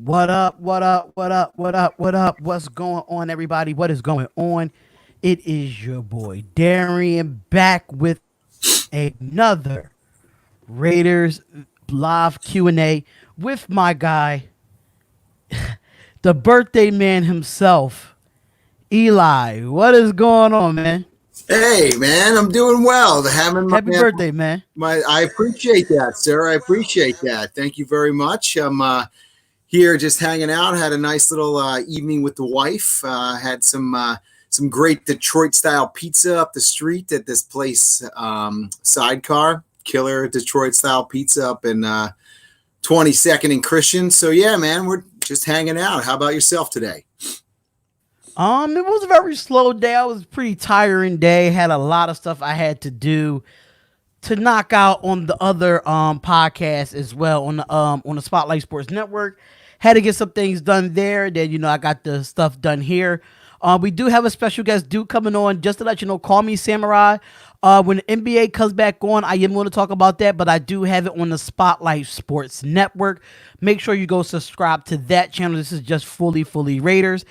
What up? What up? What up? What up? What up? What's going on, everybody? What is going on? It is your boy Darian back with another Raiders live Q&A with my guy, the birthday man himself, Eli. What is going on, man? Hey man, I'm doing well. Having Happy birthday, man. I appreciate that, sir. I appreciate that. Thank you very much. I'm here just hanging out. Had a nice little evening with the wife. Had some great Detroit style pizza up the street at this place, Sidecar, killer Detroit style pizza up in 22nd and Christian. So yeah, man, we're just hanging out. How about yourself today? It was a very slow day. It was a pretty tiring day. Had a lot of stuff I had to do to knock out on the other podcast as well on the Spotlight Sports Network. Had to get some things done there. Then I got the stuff done here. We do have a special guest Duke coming on. Just to let you know, call me Samurai. When the NBA comes back on, I am going to talk about that, but I do have it on the Spotlight Sports Network. Make sure you go subscribe to that channel. This is just fully Raiders.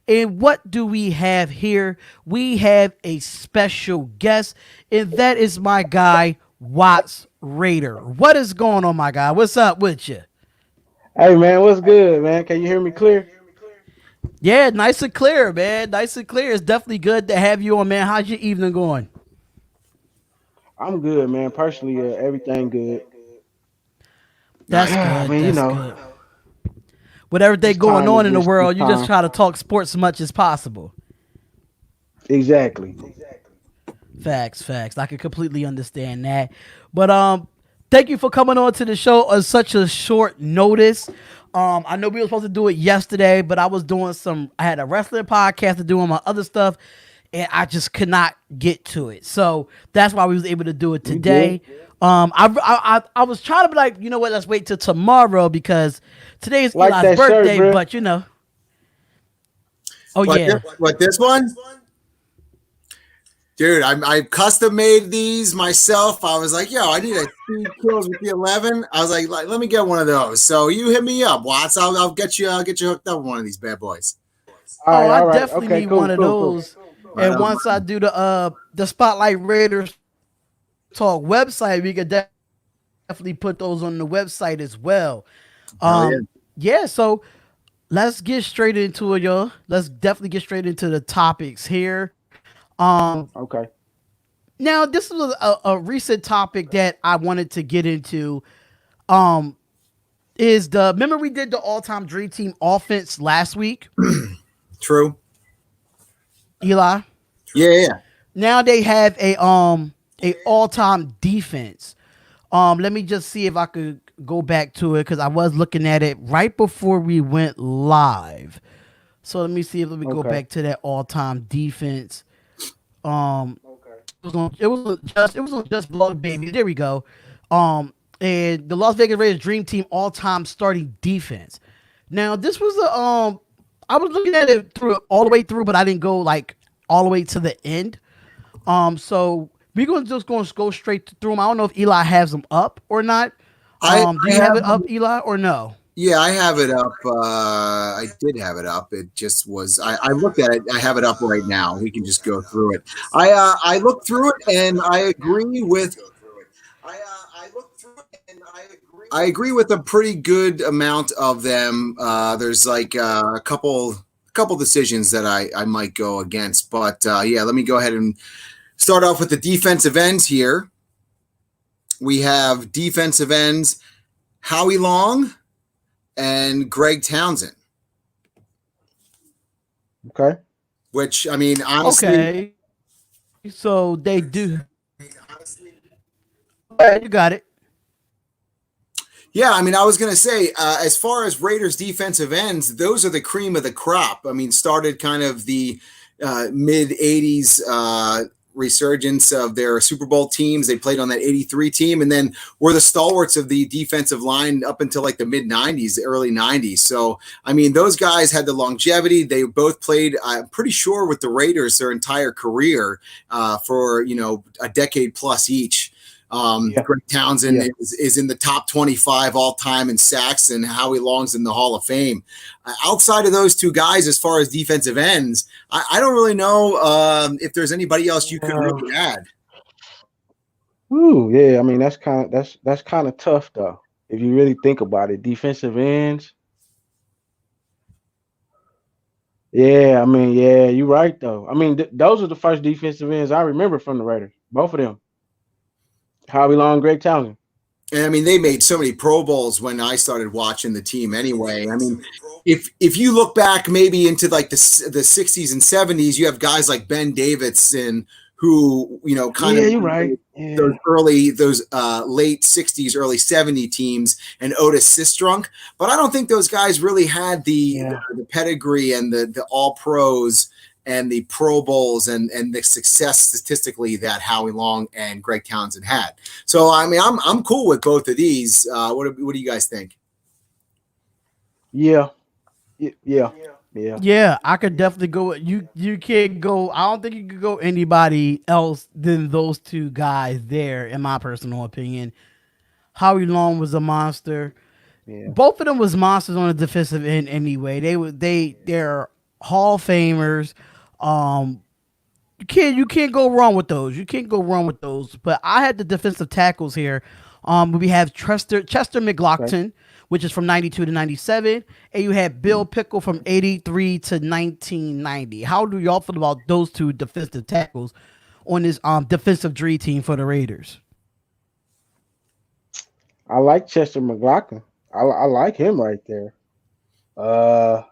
And what do we have here? We have a special guest, and that is my guy, Watts Raider. What is going on, my guy? What's up with you? Hey man, what's good, man? Can you hear me clear? Yeah, nice and clear, man. Nice and clear. It's definitely good to have you on, man. How's your evening going? I'm good, man. Personally, everything good. That's Nice. I good. mean, That's good. With everything it's going time to on in the just it's world, you just time. try to talk sports as much as possible. Exactly. Facts, facts. I can completely understand that. But thank you for coming on to the show on such a short notice. I know we were supposed to do it yesterday, but I had a wrestling podcast to do on my other stuff, and I just could not get to it. So that's why we was able to do it You good? today. I was trying to be like, you know what, let's wait till tomorrow because today is Like Eli's that shirt, birthday, bro. but oh yeah. What this one? Dude, I custom made these myself. I was like, yo, I need a speed kills with the 11. I was like, let me get one of those. So you hit me up, Watts. I'll get you hooked up with one of these bad boys. Oh, I All right. definitely Okay, need cool, one of cool, cool. those. Right And on. once I do the Spotlight Raiders Talk website, we could definitely put those on the website as well. Hell yeah. Yeah, so let's get straight into it, y'all. Let's definitely get straight into the topics here. Um, Okay. Now this was a recent topic that I wanted to get into. Um, is the remember we did the all-time dream team offense last week, True. Eli? Yeah. Now they have a all-time defense. Let me just see if I could go back to it because I was looking at it right before we went live. So let me go Okay. back to that all-time defense. Um, Okay. it was on just blog baby. There we go. And the Las Vegas Raiders dream team all-time starting defense. Now this was a I was looking at it through all the way through, but I didn't go like all the way to the end. So we're gonna go straight through them. I don't know if Eli has them up or not. Do I you have have it up, Eli, or no? Yeah, I have it up. I did have it up. It just was. I looked at it. I have it up right now. We can just go through it. I looked through it, and I agree with. I agree with a pretty good amount of them. There's like a couple decisions that I might go against, but yeah, let me go ahead and start off with the defensive ends here. We have defensive ends Howie Long and Greg Townsend, Okay. which I mean, honestly, Okay. So they do. You got it. yeah, I mean, I was going to say, as far as Raiders defensive ends, those are the cream of the crop. I mean, started kind of the mid 80s resurgence of their Super Bowl teams. They played on that 83 team and then were the stalwarts of the defensive line up until like the mid 90s, the early 90s. So, I mean, those guys had the longevity. They both played, I'm pretty sure, with the Raiders their entire career for, a decade plus each. Yeah. Greg Townsend Yeah. is in the top 25 all time in sacks, and Howie Long's in the Hall of Fame. Outside of those two guys, as far as defensive ends, I don't really know if there's anybody else you could really add. Ooh, yeah. I mean, that's kind of tough though. If you really think about it, defensive ends. Yeah, I mean, yeah, you're right though. I mean, those are the first defensive ends I remember from the Raiders. Both of them. Howie Long, Greg Townsend. And I mean, they made so many Pro Bowls when I started watching the team. Anyway, I mean, if you look back maybe into like the 60s and 70s, you have guys like Ben Davidson who kind Yeah, of you're right. Yeah. those late 60s, early 70 teams, and Otis Sistrunk. But I don't think those guys really had the pedigree and the All Pros and the Pro Bowls and the success statistically that Howie Long and Greg Townsend had. So I mean, I'm cool with both of these. What do you guys think? Yeah. Yeah, I could definitely go. You can't go. I don't think you could go anybody else than those two guys there, in my personal opinion. Howie Long was a monster. Yeah. Both of them was monsters on the defensive end anyway. They're Hall of Famers. Um, you can't go wrong with those. You can't go wrong with those. But I had the defensive tackles here. We have Chester Okay. McLaughlin, which is from 92 to 97, and you had Bill Pickle from 83 to 1990. How do y'all feel about those two defensive tackles on this defensive dream team for the Raiders? I like Chester McLaughlin. I like him right there. Uh,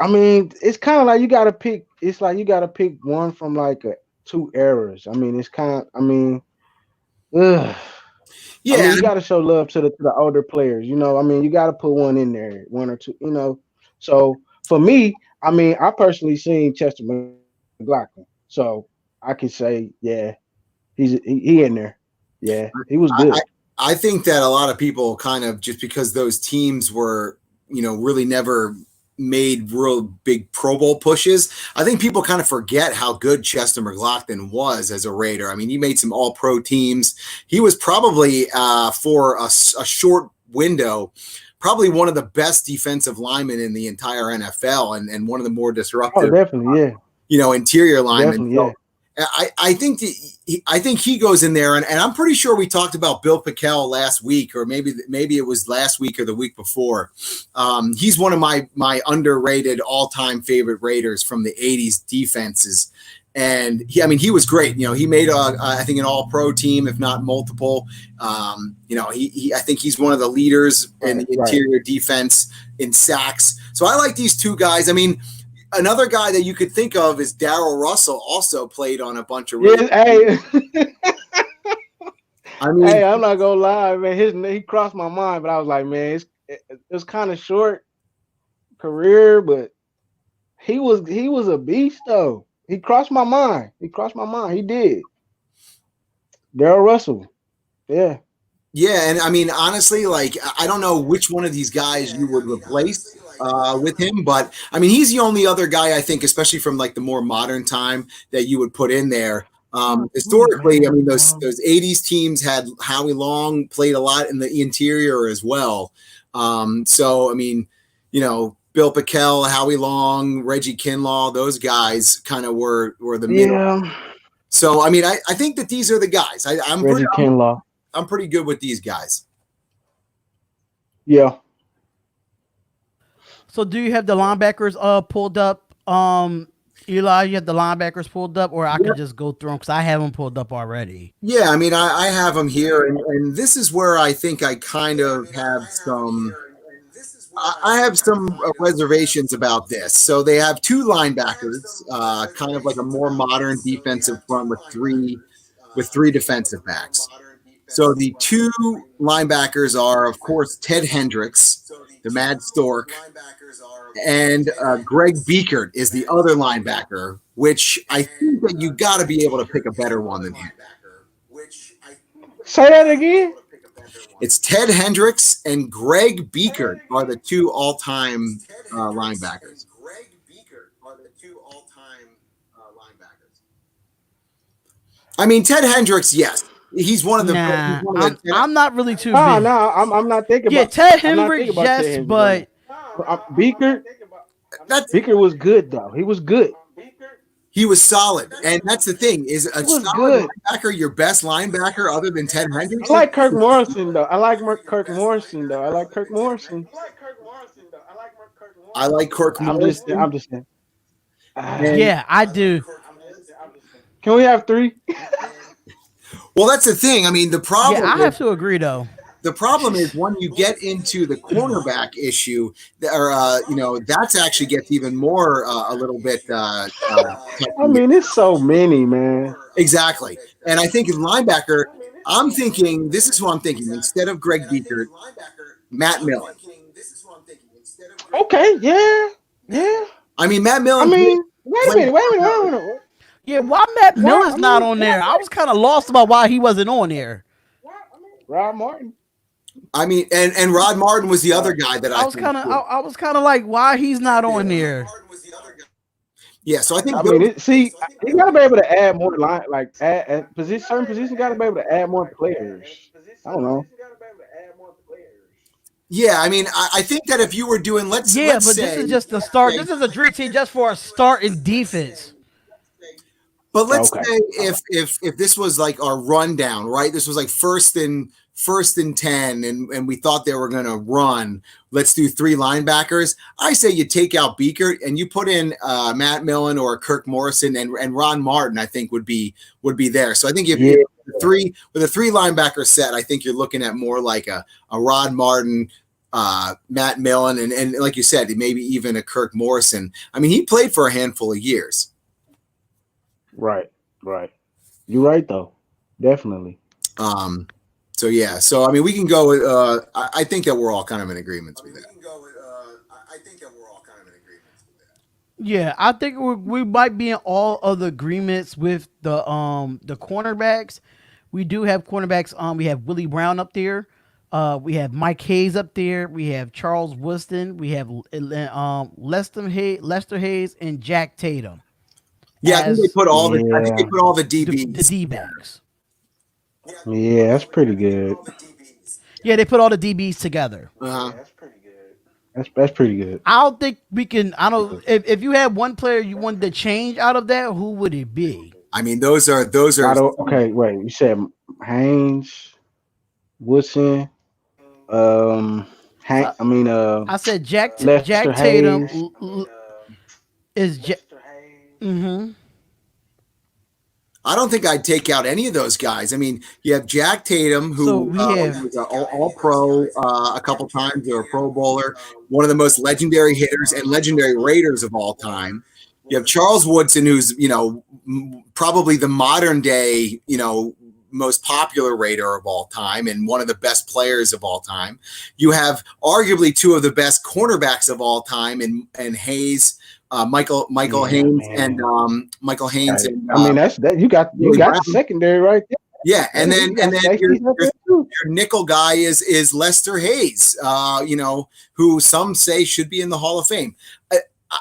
I mean, it's kind of like you got to pick. It's like you got to pick one from like two eras. I mean, it's kind of. I mean, ugh. I mean, Yeah, you got to show love to the older players. I mean, you got to put one in there, one or two. So for me, I mean, I personally seen Chester McLaughlin, so I could say, yeah, he in there. Yeah, he was good. I think that a lot of people kind of just because those teams were, really never made real big Pro Bowl pushes. I think people kind of forget how good Chester McLaughlin was as a Raider. I mean, he made some All Pro teams. He was probably for a short window, probably one of the best defensive linemen in the entire NFL, and one of the more Oh, disruptive, definitely, interior linemen. definitely, yeah. So I think he goes in there, and I'm pretty sure we talked about Bill Pickell last week, or maybe it was last week or the week before. He's one of my underrated all-time favorite Raiders from the '80s defenses, and he was great. He made I think an All-Pro team, if not multiple. I think he's one of the leaders in the interior defense in sacks. So I like these two guys. I mean. Another guy that you could think of is Darrell Russell, also played on a bunch of. Yes, hey, I mean, hey, I'm not gonna lie, man. He crossed my mind, but I was like, man, it's kind of short career, but he was a beast though. He crossed my mind. He crossed my mind. He did. Darrell Russell. Yeah. yeah, and I mean, honestly, like I don't know which one of these guys you would replace with him, but I mean, he's the only other guy I think, especially from like the more modern time, that you would put in there. Historically, I mean, those '80s teams had Howie Long played a lot in the interior as well. So I mean, Bill Pickell, Howie Long, Reggie Kinlaw, those guys kind of were the middle. Yeah. So I mean, I think that these are the guys. Reggie Kinlaw. I'm pretty good with these guys. Yeah. So do you have the linebackers pulled up? Eli, you have the linebackers pulled up, or I could just go through them because I have them pulled up already. Yeah, I mean, I have them here, and this is where I think I kind of have some. I have some reservations about this. So they have two linebackers, kind of like a more modern defensive front with three defensive backs. So the two linebackers are, of course, Ted Hendricks, the Mad Stork, and Greg Beekert is the other linebacker, which I think that you got to be able to pick a better one than him. Say that again. It's Ted Hendricks and Greg Beekert are the two all-time linebackers. I mean, Ted Hendricks, yes, he's one of the. Nah, He's one of the I'm not really too No, big. no, I'm not thinking Yeah, about. Ted I'm not thinking Hendricks, about Ted yes, Hendricks right but now. Beaker, that's Beaker was good though. He was good. he was solid, and that's the thing is a He was solid good. linebacker your best linebacker other than Ted Hendricks. I like Kirk Morrison though. I like Kirk Morrison though. I like Kirk Morrison. I like Kirk I'm Morrison. just saying. And yeah, I do. Can we have 3? well, that's the thing. I mean, Yeah, I have to agree though. the problem is when you get into the cornerback issue, or that's actually gets even more a little bit. I mean, it's so many, man. Exactly, and I think in linebacker, I'm thinking this is what I'm thinking instead of Greg Beaker, Matt Millen. Okay, yeah, yeah. I mean, Matt I Millen. mean, wait a minute. Yeah, why Matt Well, Miller's not on there? I was kind of lost about why he wasn't on there. Rod Martin. I mean, and Rod Martin was the other guy that I was kind of, I was kind of like, why he's not on there? Yeah, so I think. I mean, you got to be able to add more add position. Certain positions got to be able to add more players. I don't know. Yeah, I mean, I think that if you were doing, let's But say, this is just the start. This is a dream team just for a start in defense. But let's say if this was like our rundown, right? This was like first and 10, and we thought they were going to run. Let's do 3 linebackers. I say you take out Beaker and you put in Matt Millen or Kirk Morrison and Ron Martin. I think would be there. So I think if with a 3 linebacker set, I think you're looking at more like a Rod Martin, Matt Millen, and like you said, maybe even a Kirk Morrison. I mean, he played for a handful of years. Right. You're right though, definitely. So yeah, so I mean, we can go with. I think that we're all kind of in agreement with that. Yeah, I think we might be in all other agreements with the cornerbacks. We do have cornerbacks. We have Willie Brown up there. We have Mike Hayes up there. We have Charles Woodson. We have Lester Hayes and Jack Tatum. Yeah, I think they put all the. I think they put all the DBs. The D-backs. Yeah, that's pretty good. Yeah, they put all the DBs together. Uh-huh. That's pretty good. That's pretty good. I don't think we can. I don't. If you had one player you wanted to change out of that, who would it be? I mean, those are. Okay, wait. You said Haynes, Woodson. I said Jack Tatum is. Mm-hmm. I don't think I'd take out any of those guys. I mean, you have Jack Tatum, who was an all-pro a couple times, or a Pro Bowler, one of the most legendary hitters and legendary Raiders of all time. You have Charles Woodson, who's probably the modern day most popular Raider of all time and one of the best players of all time. You have arguably 2 of the best cornerbacks of all time, and Hayes. Michael Haynes and Michael Haynes. And, I mean, that's that. You got the secondary right there. Yeah, and then your nickel guy is Lester Hayes. Who some say should be in the Hall of Fame.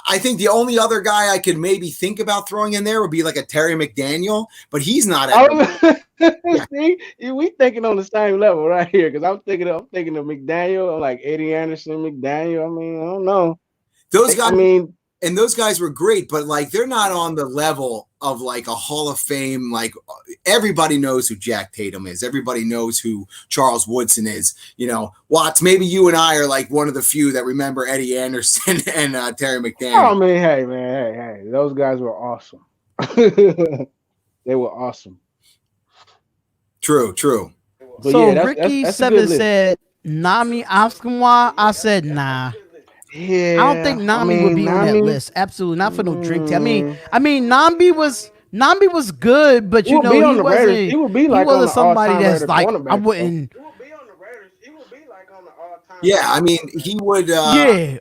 I think the only other guy I could maybe think about throwing in there would be like a Terry McDaniel, but he's not. See, we thinking on the same level right here, because I'm thinking of McDaniel. I'm like Eddie Anderson, McDaniel. I mean, I don't know. Those guys. And those guys were great, but like they're not on the level of like a Hall of Fame. Like everybody knows who Jack Tatum is. Everybody knows who Charles Woodson is. Watts, maybe you and I are like one of the few that remember Eddie Anderson and Terry McDaniel. Oh man, hey, those guys were awesome. They were awesome. True. But so yeah, Ricky Seven said Nami Askamwa. I said nah. Yeah, I don't think Nami would be on that list. Absolutely not for no drink tea. I mean, Nambi was good, but he wasn't. He would be like he wasn't somebody that's like I wouldn't. He would be on the Raiders. He would be like on the all-time. Yeah, I mean, he would.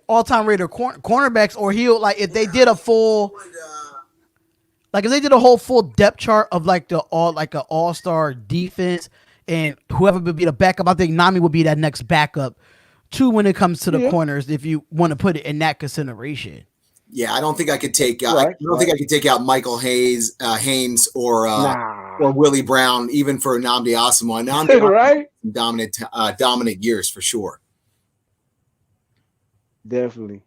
All-time Raider cornerbacks, or he'll like if they did a full. Like if they did a whole full depth chart of like an all-star defense, and whoever would be the backup, I think Nami would be that next backup. 2 when it comes to the corners, if you want to put it in that consideration. Yeah, I don't think I could take out. I don't think I could take out Michael Haynes or. Nah. or Willie Brown, even for Nnamdi Asomugha. Right? Dominant years for sure. Definitely.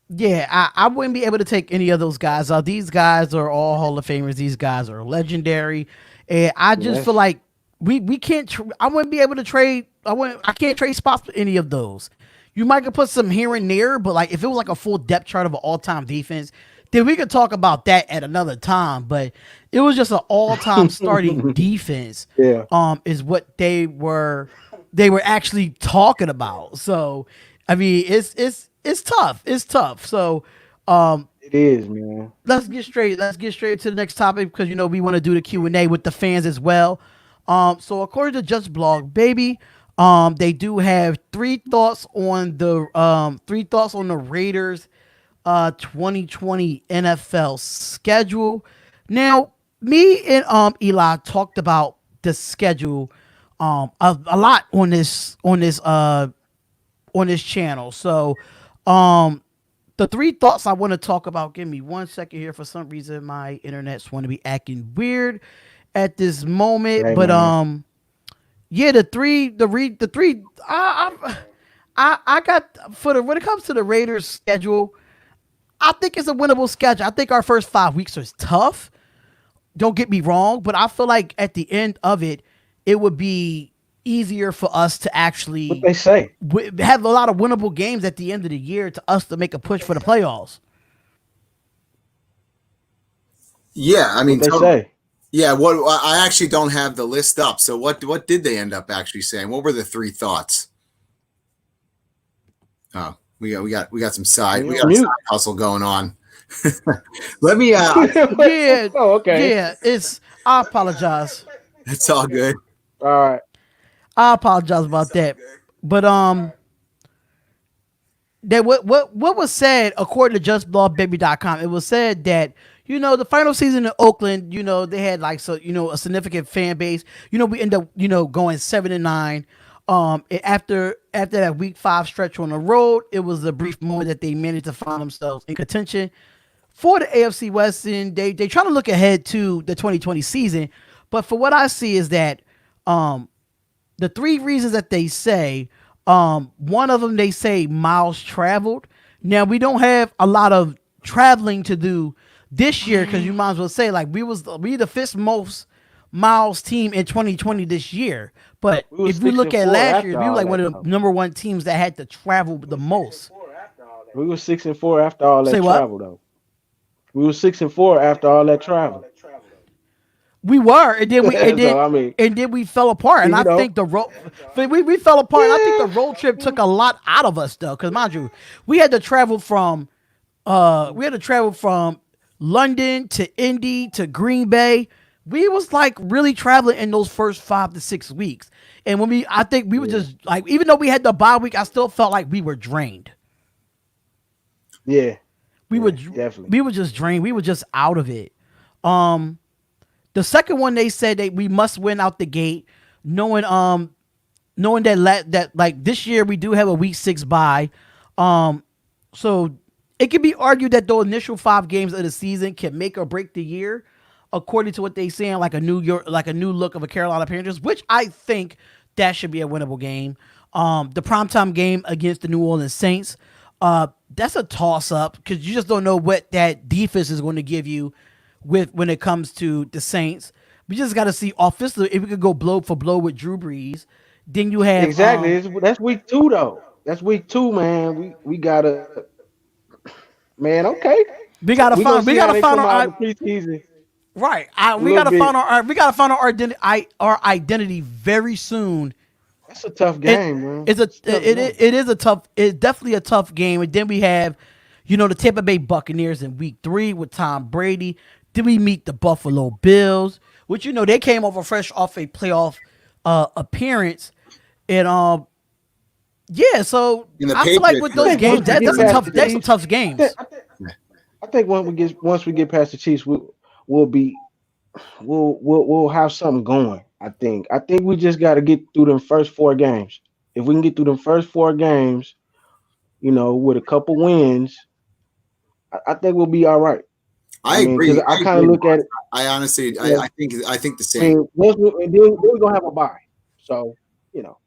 Yeah, I wouldn't be able to take any of those guys out. These guys are all Hall of Famers. These guys are legendary, and I just feel like we can't. I wouldn't be able to trade. I can't trade spots with any of those. You might could put some here and there, but like if it was like a full depth chart of an all time defense, then we could talk about that at another time. But it was just an all time starting defense. Yeah. Is what they were actually talking about. So, I mean, it's tough. It's tough. So, It is, man. let's get straight to the next topic because we want to do the Q&A with the fans as well. So according to Just Blog, baby, they do have three thoughts on the Raiders 2020 NFL schedule. Now, me and Eli talked about the schedule a lot on this channel. So the three thoughts I want to talk about. Give me 1 second here. For some reason, my internet's want to be acting weird at this moment. Hey, but man. yeah, the three. I got when it comes to the Raiders schedule, I think it's a winnable schedule. I think our first 5 weeks is tough. Don't get me wrong, but I feel like at the end of it, it would be easier for us to actually What they say. have a lot of winnable games at the end of the year to us to make a push for the playoffs. Yeah, I mean, What they say. yeah. What I actually don't have the list up. So what did they end up actually saying? What were the three thoughts? Oh, we got some side hustle going on. Let me. Yeah. Oh, okay. Yeah. I apologize. It's all good. All right. I apologize about that. But that what was said according to justblogbaby.com, it was said that the final season in Oakland, they had like a significant fan base. We end up going 7-9. After that week 5 stretch on the road, it was a brief moment that they managed to find themselves in contention for the AFC West, and they try to look ahead to the 2020 season. But for what I see is that the three reasons that they say, one of them they say miles traveled. Now we don't have a lot of traveling to do this year because you might as well say like we the fifth most miles team in 2020 this year. But if we look at last year, we were like one of the number one teams that had to travel the most. We were 6-4 after all that Say what? travel, though. We were 6-4 after all that travel. We were, and then we fell apart. And I think we fell apart. And I think the road trip took a lot out of us, though, because mind you, we had to travel from London to Indy to Green Bay. We was like really traveling in those first 5 to 6 weeks. And I think we were just like, even though we had the bye week, I still felt like we were drained. Yeah. We were definitely. just drained. We were just out of it. The second one, they said that we must win out the gate, knowing that like this year we do have a week 6 bye. So it can be argued that the initial 5 games of the season can make or break the year, according to what they saying, like a new look of a Carolina Panthers, which I think that should be a winnable game. The primetime game against the New Orleans Saints, that's a toss up because you just don't know what that defense is going to give you when it comes to the Saints. We just got to see offensively if we could go blow for blow with Drew Brees. Then you have exactly. That's week 2 though. That's week 2, man. We gotta, man. Okay. We gotta find our preseason. Right. We gotta find our identity very soon. That's a tough game, man. It's definitely a tough game. And then we have, the Tampa Bay Buccaneers in week 3 with Tom Brady. Then we meet the Buffalo Bills, which they came over fresh off a playoff appearance. And yeah, so I feel like with those games, that's some tough games. I think once we get past the Chiefs, we'll have something going. I think we just got to get through them first 4 games. If we can get through them first 4 games, with a couple wins, I think we'll be all right. I because agree. I I kind of agree. look at it. I honestly, Yeah, I think the I same. mean, and then we're gonna have a bye. So you know,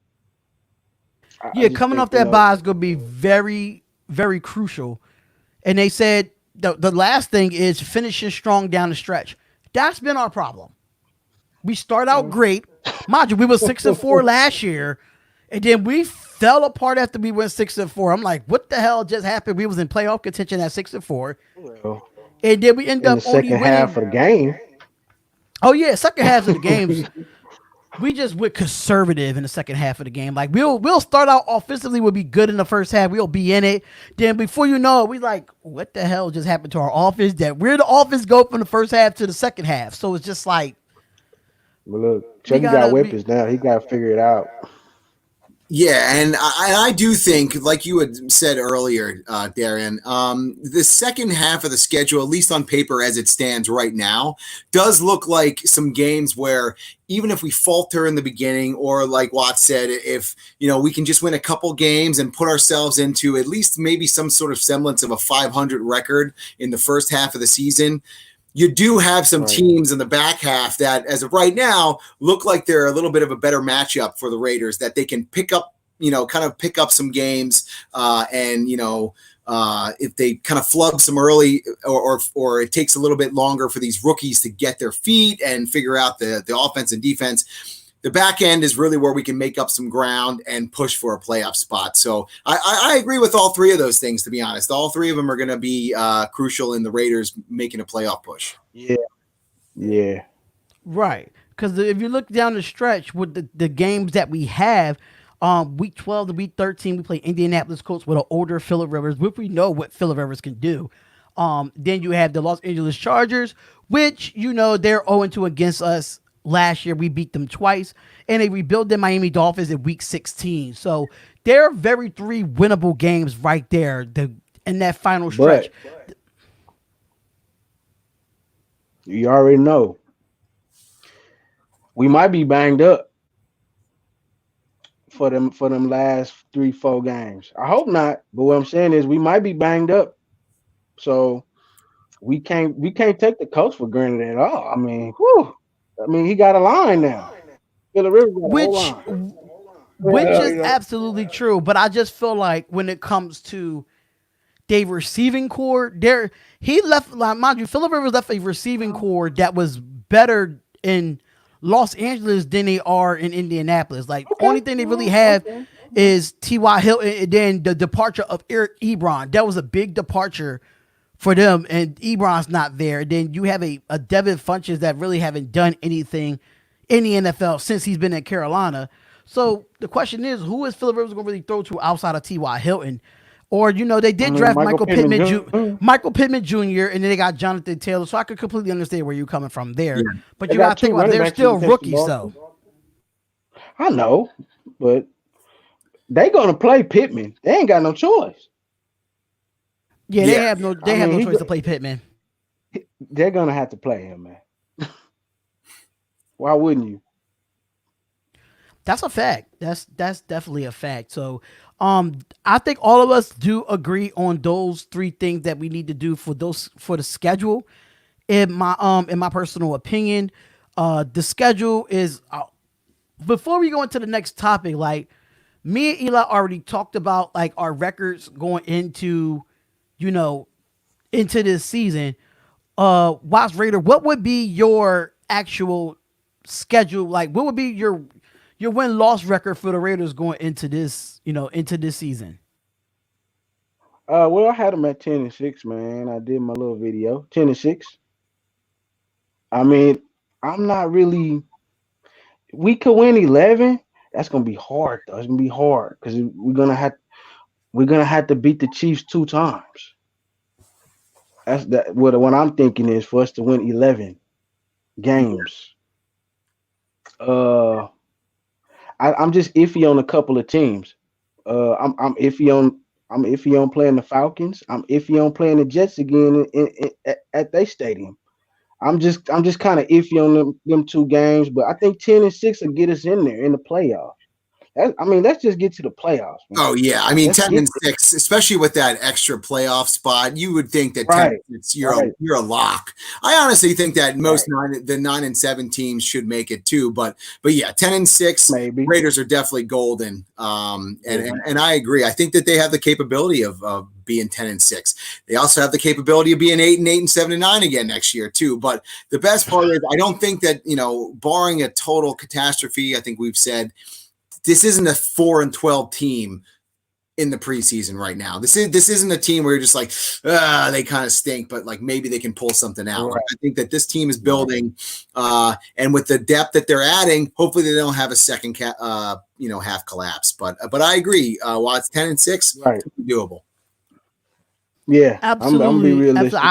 I Yeah, just coming think off that bye is going to be very, very crucial. And they said the last thing is finishing strong down the stretch. That's been our problem. We start out great. Mind you, we were 6-4 last year, and then we fell apart after we went 6-4. I'm like, what the hell just happened? We was in playoff contention at 6-4, well, and then we end in the up only second half winning. of the game. Oh yeah, second half of the games, we just went conservative in the second half of the game. Like we'll start out offensively, we'll be good in the first half, we'll be in it. Then before you know it, we like, what the hell just happened to our offense? That where the offense go from the first half to the second half. So it's just like But look, we Chucky got gotta be weapons now. He got to figure it out. Yeah, and I do think, like you had said earlier, Darian, the second half of the schedule, at least on paper as it stands right now, does look like some games where even if we falter in the beginning, or like Watt said, if we can just win a couple games and put ourselves into at least maybe some sort of semblance of a 500 record in the first half of the season, you do have some Right. teams in the back half that, as of right now, look like they're a little bit of a better matchup for the Raiders, that they can pick up, kind of pick up some games, and if they kind of flub some early, or it takes a little bit longer for these rookies to get their feet and figure out the offense and defense. The back end is really where we can make up some ground and push for a playoff spot. So I agree with all three of those things, to be honest. All three of them are going to be crucial in the Raiders making a playoff push. Yeah. Yeah. right. Because if you look down the stretch with the games that we have, week 12 to week 13, we play Indianapolis Colts with an older Phillip Rivers, which we know what Phillip Rivers can do. Then you have the Los Angeles Chargers, which they're 0-2 against us. Last year we beat them twice, and they rebuilt the Miami Dolphins in week 16. So there are very three winnable games right there. In that final stretch. But you already know we might be banged up for them last 3-4 games. I hope not, but what I'm saying is we might be banged up. So we can't take the coach for granted at all. I mean, whew, he got a line now. Phillip Rivers got a whole which line. which Yeah, is absolutely true. But I just feel like when it comes to the receiving core, he left, like, mind you, Phillip Rivers left a receiving core that was better in Los Angeles than they are in Indianapolis. Like, only thing they really have is T.Y. Hilton, and then the departure of Eric Ebron. That was a big departure for them, and Ebron's not there. Then you have a Devin Funches that really haven't done anything in the NFL since he's been in Carolina. So the question is, who is Phillip Rivers going to really throw to outside of T.Y. Hilton? Or, they did draft Michael Pittman Jr., and then they got Jonathan Taylor. So I could completely understand where you're coming from there. Yeah. But you got to think about it, they're still rookies, though. I know, but they gonna play Pittman. They ain't got no choice. Yeah, Yeah. they have no choice to play Pittman. They're gonna have to play him, man. Why wouldn't you? That's a fact. That's definitely a fact. So, I think all of us do agree on those three things that we need to do for the schedule. In my personal opinion, the schedule is. Before we go into the next topic, like, me and Eli already talked about, like, our records going into this season. Watch Raider, what would be your actual schedule? Like, what would be your win-loss record for the Raiders going into this season? Well, I had them at 10-6, man. I did my little video, 10-6. I mean, I'm not really. We could win 11. That's gonna be hard, though. It's gonna be hard because we're gonna have to beat the Chiefs 2 times. That's that. What I'm thinking is for us to win 11 games. Uh, I'm just iffy on a couple of teams. I'm iffy on playing the Falcons. I'm iffy on playing the Jets again at their stadium. I'm just kind of iffy on them 2 games, but I think 10-6 will get us in there in the playoffs. Let's just get to the playoffs, man. Oh yeah, I mean Let's 10-6, especially with that extra playoff spot, you would think that 10-6, you're a lock. I honestly think that most 9-7 teams should make it too, but yeah, 10-6, maybe Raiders are definitely golden. And I agree. I think that they have the capability of being 10-6. They also have the capability of being 8-8 and 7-9 again next year too. But the best part is, I don't think that, barring a total catastrophe, I think we've said, this isn't a 4-12 team in the preseason right now. This isn't a team where you're just like, they kind of stink, but like maybe they can pull something out. Right. Like, I think that this team is building, and with the depth that they're adding, hopefully they don't have a second half collapse. But I agree. While it's 10-6, right, it's doable. Yeah, absolutely. I'm be realistic.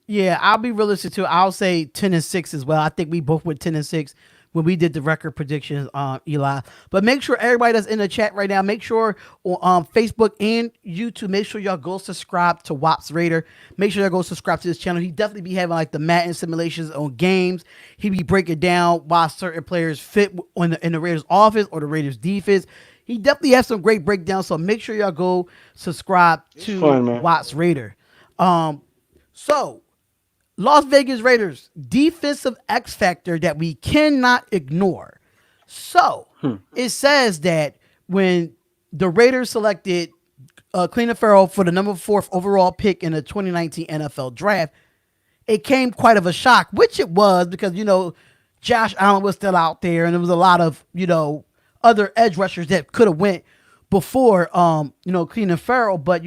Yeah, I'll be realistic too. I'll say 10-6 as well. I think we both went 10-6 when we did the record predictions, Eli. But make sure everybody that's in the chat right now, make sure on Facebook and YouTube, make sure y'all go subscribe to Wops Raider. Make sure y'all go subscribe to this channel. He definitely be having like the Madden simulations on games. He be breaking down why certain players fit in the Raiders offense or the Raiders defense. He definitely has some great breakdowns. So make sure y'all go subscribe to Wops Raider. So Las Vegas Raiders, defensive X factor that we cannot ignore. So it says that when the Raiders selected Clelin Ferrell for the number 4th overall pick in the 2019 NFL draft, it came quite of a shock, which it was because, Josh Allen was still out there and there was a lot of, other edge rushers that could have went before, Clelin Ferrell, but,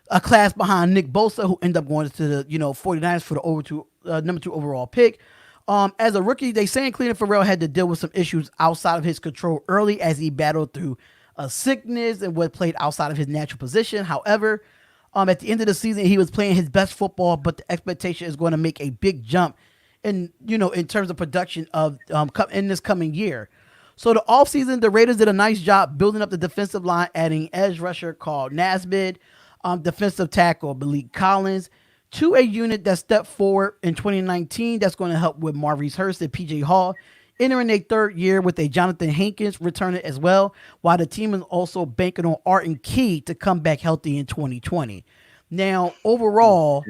a class behind Nick Bosa, who ended up going to the 49ers for the number 2 overall pick. As a rookie, they saying Clelin Ferrell had to deal with some issues outside of his control early as he battled through a sickness and what played outside of his natural position. However, at the end of the season, he was playing his best football, but the expectation is going to make a big jump in terms of production of in this coming year. So the offseason, the Raiders did a nice job building up the defensive line, adding edge rusher called Nasbid, defensive tackle Malik Collins, to a unit that stepped forward in 2019 that's going to help with Maurice Hurst and PJ Hall, entering a third year with a Jonathan Hankins returning as well, while the team is also banking on Arden Key to come back healthy in 2020. Now, overall,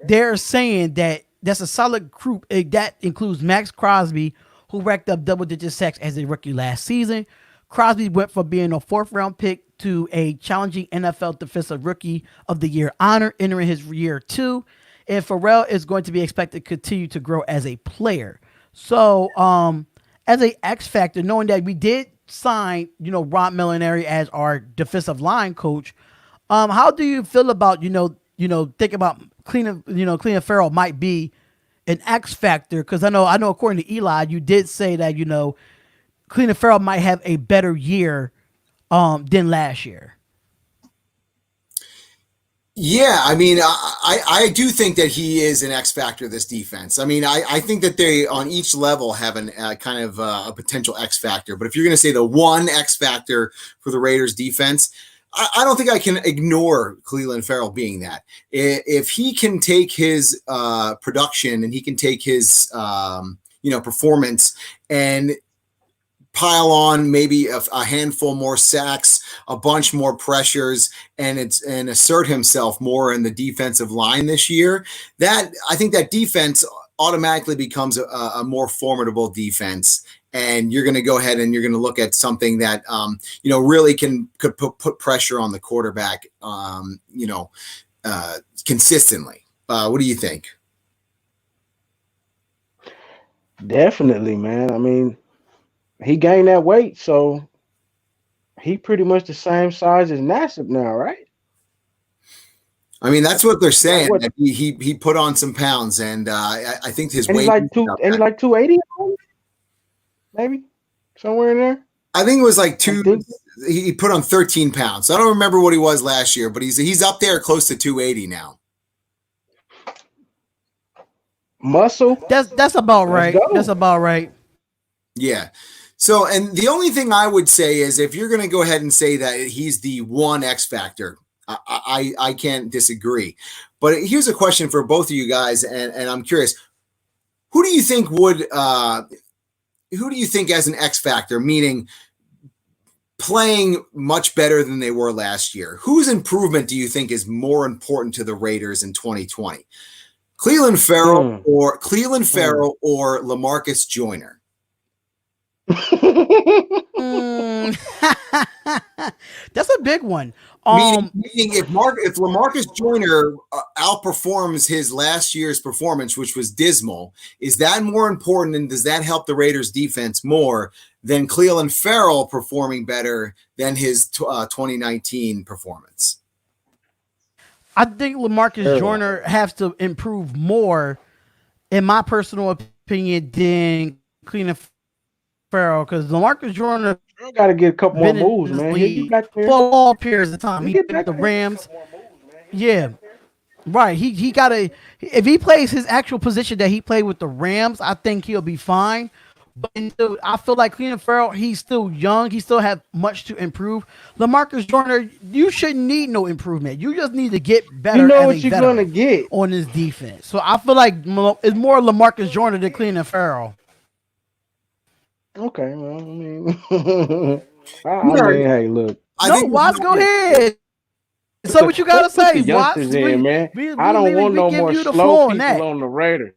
they're saying that that's a solid group. That includes Max Crosby, who racked up double-digit sacks as a rookie last season. Crosby went from being a 4th-round pick to a challenging NFL Defensive Rookie of the Year honor, entering his year 2. And Ferrell is going to be expected to continue to grow as a player. So, as a X factor, knowing that we did sign, Ron Molinari as our defensive line coach, how do you feel about, think about Clelin Ferrell might be an X factor? Because I know according to Eli, you did say that, Clelin Ferrell might have a better year than last year. Yeah, I mean, I do think that he is an X factor of this defense. I mean, I think that they on each level have an kind of a potential X factor. But if you're going to say the one X factor for the Raiders defense, I don't think I can ignore Clelin Ferrell being that. If he can take his production and he can take his performance and pile on maybe a handful more sacks, a bunch more pressures, and assert himself more in the defensive line this year, that I think that defense automatically becomes a more formidable defense. And you're going to go ahead and you're going to look at something that really could put pressure on the quarterback consistently. What do you think? Definitely, man. I mean, he gained that weight, so he pretty much the same size as Nassib now, right? I mean, that's what they're saying. That he put on some pounds, and I think his weight. He's like 280, maybe somewhere in there. I think it was like he put on 13 pounds. I don't remember what he was last year, but he's up there close to 280 now. Muscle. That's about right. That's about right. Yeah. So, and the only thing I would say is if you're going to go ahead and say that he's the one X factor, I can't disagree. But here's a question for both of you guys, and I'm curious, who do you think as an X factor, meaning playing much better than they were last year. Whose improvement do you think is more important to the Raiders in 2020? Cleveland Farrell or LaMarcus Joyner? That's a big one. Meaning if LaMarcus Joyner outperforms his last year's performance, which was dismal, is that more important, and does that help the Raiders defense more than Cleveland Farrell performing better than his 2019 performance? I think LaMarcus Joyner has to improve more, in my personal opinion, than Cleveland Farrell, because LaMarcus Joyner got to get a couple more moves, man. He back there for all periods of time. He picked the Rams. Yeah, right. He got to, if he plays his actual position that he played with the Rams, I think he'll be fine. But I feel like Cleveland Farrell, he's still young. He still have much to improve. LaMarcus Joyner, you shouldn't need no improvement. You just need to get better. You know what you're going to get on his defense. So I feel like it's more LaMarcus Joyner than Cleveland Farrell. Okay, well, I mean, hey, look. Watts, go ahead. So what you got to say, Watts? Man. I don't want no more slow people on the Raiders.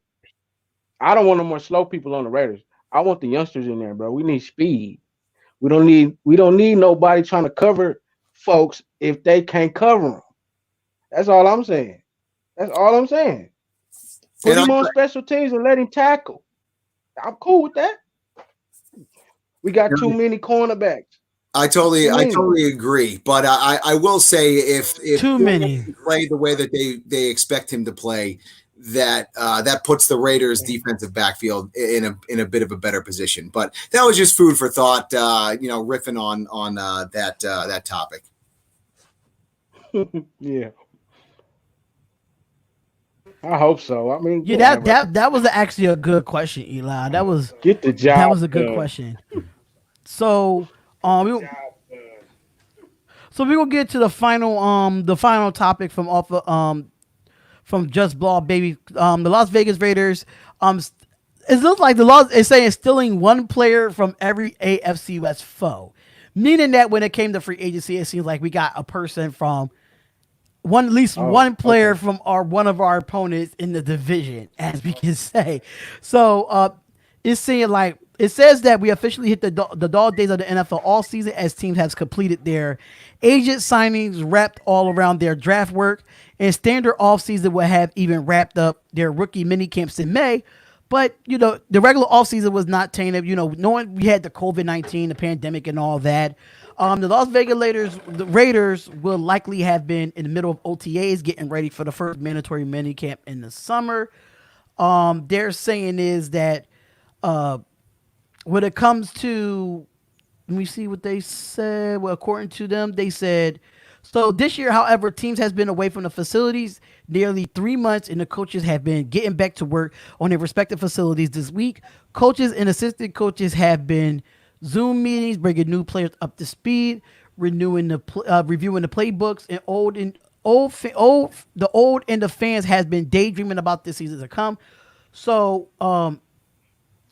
I don't want no more slow people on the Raiders. I want the youngsters in there, bro. We need speed. We don't need nobody trying to cover folks if they can't cover them. That's all I'm saying. Put him on special teams and let him tackle. I'm cool with that. We got too many cornerbacks. I totally agree. But I will say if too many play the way that they expect him to play, that puts the Raiders defensive backfield in a bit of a better position. But that was just food for thought, riffing on that topic. Yeah. I hope so. I mean, that was actually a good question, Eli. That was get the job. That was a good question. So, we're gonna get to the final topic from Just Ball Baby. The Las Vegas Raiders. It looks like the law is saying stealing one player from every AFC West foe, meaning that when it came to free agency, it seems like we got a person from one player from one of our opponents in the division, as we can say. So it's saying like it says that we officially hit the dog days of the NFL all season as teams have completed their agent signings, wrapped all around their draft work, and standard offseason will have even wrapped up their rookie mini camps in May. But, the regular offseason was not tainted, knowing we had the COVID-19, the pandemic and all that. The Las Vegas Raiders will likely have been in the middle of OTAs getting ready for the first mandatory mini camp in the summer. They're saying is that when it comes to, let me see what they said. Well, according to them, they said, so this year, however, teams has been away from the facilities nearly 3 months, and the coaches have been getting back to work on their respective facilities this week. Coaches and assistant coaches have been Zoom meetings, bringing new players up to speed, reviewing the playbooks, and the old and the fans has been daydreaming about this season to come. So,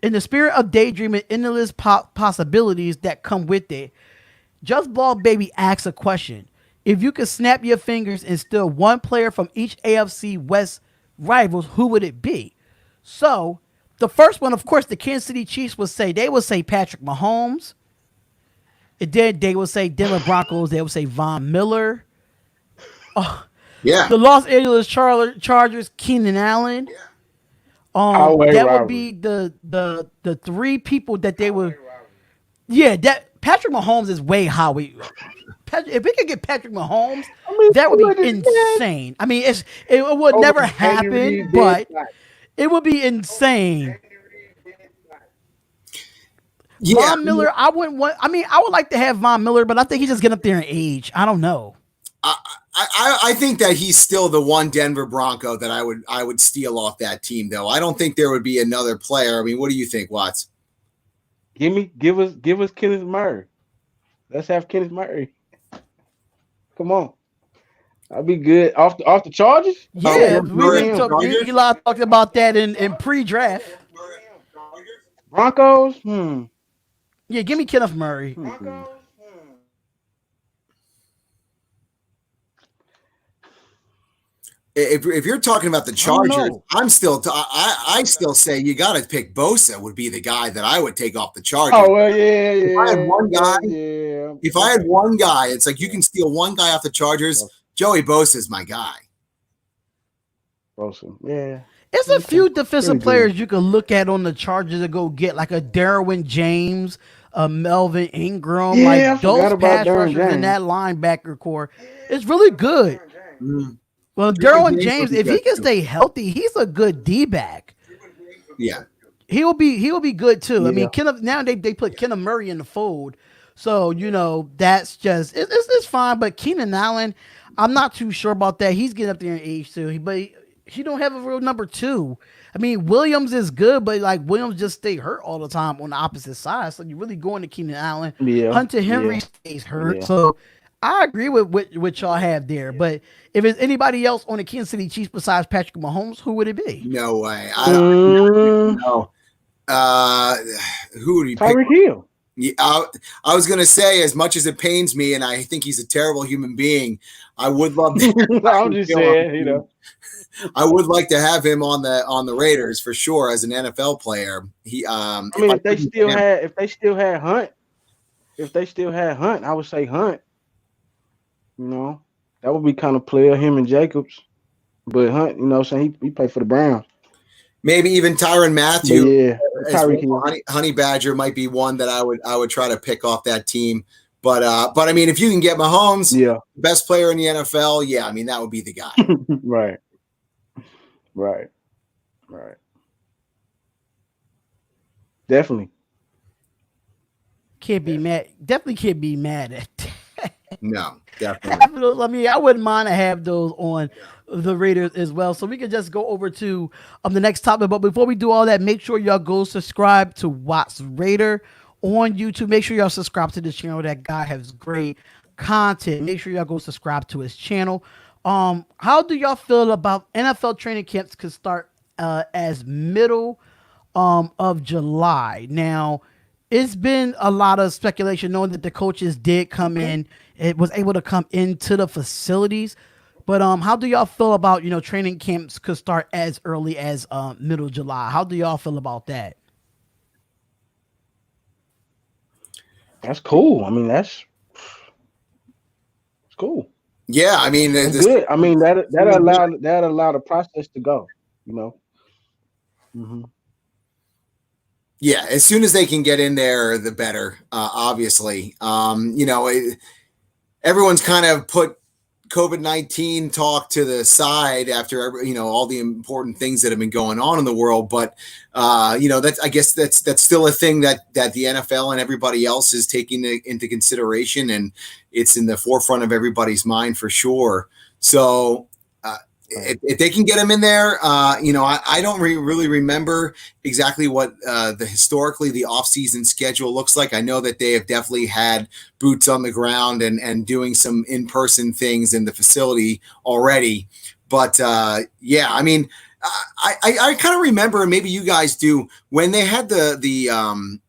in the spirit of daydreaming, endless possibilities that come with it, Just Ball Baby asks a question. If you could snap your fingers and steal one player from each AFC West rivals, who would it be? So, the first one, of course, the Kansas City Chiefs would say Patrick Mahomes. And then they would say Denver Broncos. They would say Von Miller. Yeah. The Los Angeles Chargers, Keenan Allen. That would be the three people that they would. Yeah, that Patrick Mahomes is way high. If we could get Patrick Mahomes, that would be insane. I mean, it would never happen, but it would be insane. Yeah. Von Miller, I wouldn't want. I mean, I would like to have Von Miller, but I think he's just getting up there in age. I don't know. I think that he's still the one Denver Bronco that I would steal off that team, though. I don't think there would be another player. I mean, what do you think, Watts? Give us Kenneth Murray. Let's have Kenneth Murray. Come on. That'd be good. Off the Chargers? Yeah, Eli talked about that in pre-draft. Broncos? Yeah, give me Kenneth Murray. if you're talking about the I don't Chargers, know. I'm still I still say you got to pick Bosa would be the guy that I would take off the Chargers. Oh well, yeah, If I had one guy, yeah. if I had one guy, it's like you can steal one guy off the Chargers. Joey Bosa is my guy. Bosa, yeah. It's a few defensive players you can look at on the Chargers to go get, like a Derwin James, a Melvin Ingram, Yeah, like those pass Derwin rushers in James. that linebacker core. It's really good. Mm. Well, Derwin James, if he can stay healthy, he's a good D-back. Yeah. He will be good too. Yeah. I mean, now they put Kenneth Murray in the fold. So, that's just it's fine. But Keenan Allen, I'm not too sure about that. He's getting up there in age too. But he don't have a real number two. I mean, Williams is good, but like Williams just stay hurt all the time on the opposite side. So you're really going to Keenan Allen. Yeah. Hunter Henry stays hurt. Yeah. So I agree with what y'all have there. But if it's anybody else on the Kansas City Chiefs besides Patrick Mahomes, who would it be? No way. I don't know. Who would he pick? Tyree Hill. Yeah, I was going to say, as much as it pains me, and I think he's a terrible human being, I would love to. I'm just saying, I would like to have him on the Raiders for sure as an NFL player. He, if they still had Hunt, I would say Hunt. That would be kind of player him and Jacobs, but Hunt, saying he played for the Browns. Maybe even Tyrann Mathieu. Yeah, Honey Badger might be one that I would try to pick off that team. But I mean, if you can get Mahomes, best player in the NFL, I mean that would be the guy. Right. Definitely. Definitely can't be mad at that. No, definitely. I mean, I wouldn't mind to have those on the Raiders as well. So we can just go over to the next topic. But before we do all that, make sure y'all go subscribe to Watts Raider on YouTube. Make sure y'all subscribe to this channel. That guy has great content. Make sure y'all go subscribe to his channel. How do y'all feel about NFL training camps could start as middle of July? Now, it's been a lot of speculation knowing that the coaches did come in. It was able to come into the facilities. But how do y'all feel about, training camps could start as early as middle July? How do y'all feel about that? That's cool. I mean, it's cool. Yeah, I mean, it's good. I mean, that allowed the process to go, Mm-hmm. Yeah, as soon as they can get in there, the better. Obviously, everyone's kind of put COVID-19 talk to the side after all the important things that have been going on in the world. But I guess that's still a thing that the NFL and everybody else is taking into consideration, and it's in the forefront of everybody's mind for sure. So if they can get them in there, I don't really remember exactly what historically the offseason schedule looks like. I know that they have definitely had boots on the ground and doing some in-person things in the facility already. But I mean, I kind of remember, and maybe you guys do, when they had the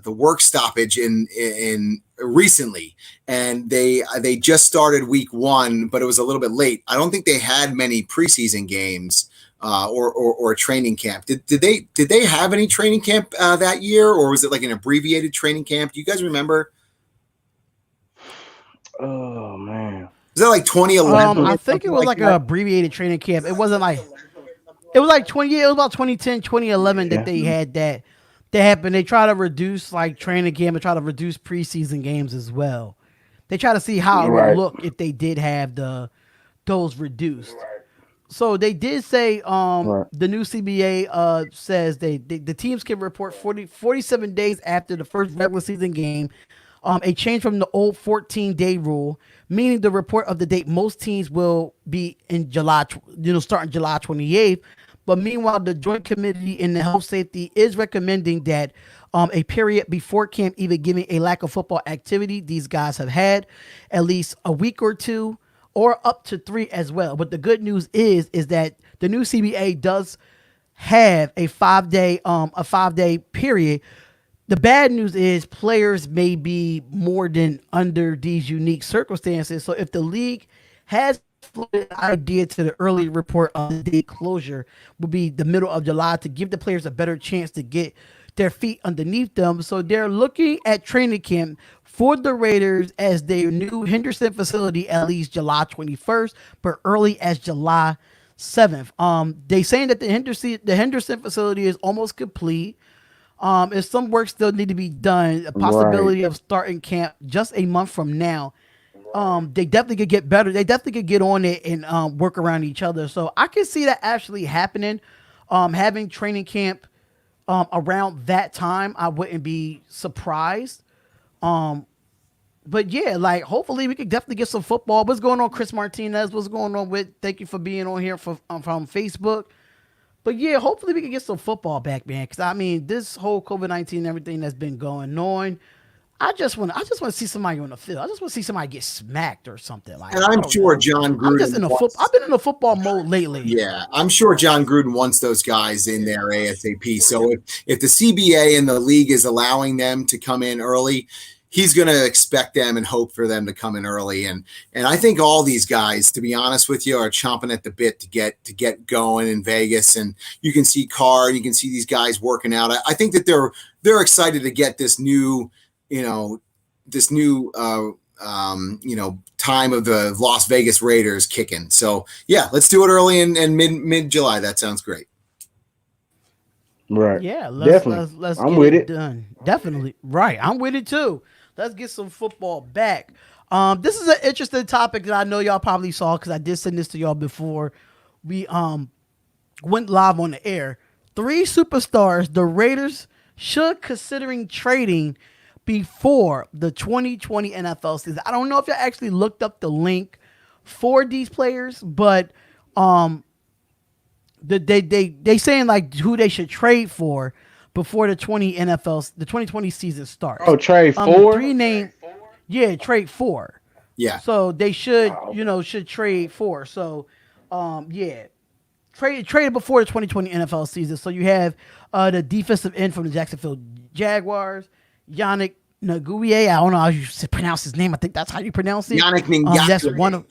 work stoppage in recently, and they just started week 1, but it was a little bit late. I don't think they had many preseason games or training camp. Did they have any training camp that year, or was it like an abbreviated training camp? Do you guys remember? Oh man, was that like 2011? I think it was like an abbreviated training camp. It wasn't like it was like 20. It was about 2010, 2011 that they had that. That happened. They try to reduce like training camp and try to reduce preseason games as well. They try to see how it would look if they did have those reduced. So they did say the new CBA says the teams can report 47 days after the first regular season game, a change from the old 14-day rule, meaning the report of the date most teams will be in July, starting July 28th. But meanwhile, the Joint Committee in the Health Safety is recommending that a period before camp, even giving a lack of football activity these guys have had, at least a week or two, or up to 3 as well. But the good news is that the new CBA does have a 5-day period. The bad news is players may be more than under these unique circumstances. So if the league has floated an idea to the early report of the date closure would be the middle of July to give the players a better chance to get their feet underneath them. So they're looking at training camp for the Raiders as their new Henderson facility at least July 21st, but early as July 7th. They saying that the Henderson facility is almost complete. If some work still need to be done, a possibility of starting camp just a month from now. They definitely could get better. They definitely could get on it and work around each other. So I can see that actually happening. Having training camp around that time, I wouldn't be surprised. But yeah, like hopefully we could definitely get some football. What's going on, Chris Martinez? What's going on with? Thank you for being on here from Facebook. But yeah, hopefully we can get some football back, man. Because I mean, this whole COVID-19 and everything that's been going on, I just want to see somebody on the field. I just want to see somebody get smacked or something like. And I'm sure John Gruden. I'm just in I've been in a football mode lately. Yeah, I'm sure John Gruden wants those guys in there ASAP. So if the CBA and the league is allowing them to come in early, he's going to expect them and hope for them to come in early. And I think all these guys, to be honest with you, are chomping at the bit to get going in Vegas. And you can see Carr and you can see these guys working out. I think that they're excited to get this new, time of the Las Vegas Raiders kicking. So yeah, let's do it early in mid July. That sounds great. Right. Yeah, let's I'm get with it done. Definitely. Right. I'm with it too. Let's get some football back. This is an interesting topic that I know y'all probably saw because I did send this to y'all before we went live on the air. 3 superstars the Raiders should considering trading before the 2020 NFL season. I don't know if y'all actually looked up the link for these players, but they saying like who they should trade for before the 2020 season starts. Oh, trade for? 3 name, yeah, trade for. Yeah. So they should trade for. So, trade before the 2020 NFL season. So you have the defensive end from the Jacksonville Jaguars, Yannick Ngakoue. I don't know how you pronounce his name. I think that's how you pronounce it. Yannick Ngakoue. That's one of.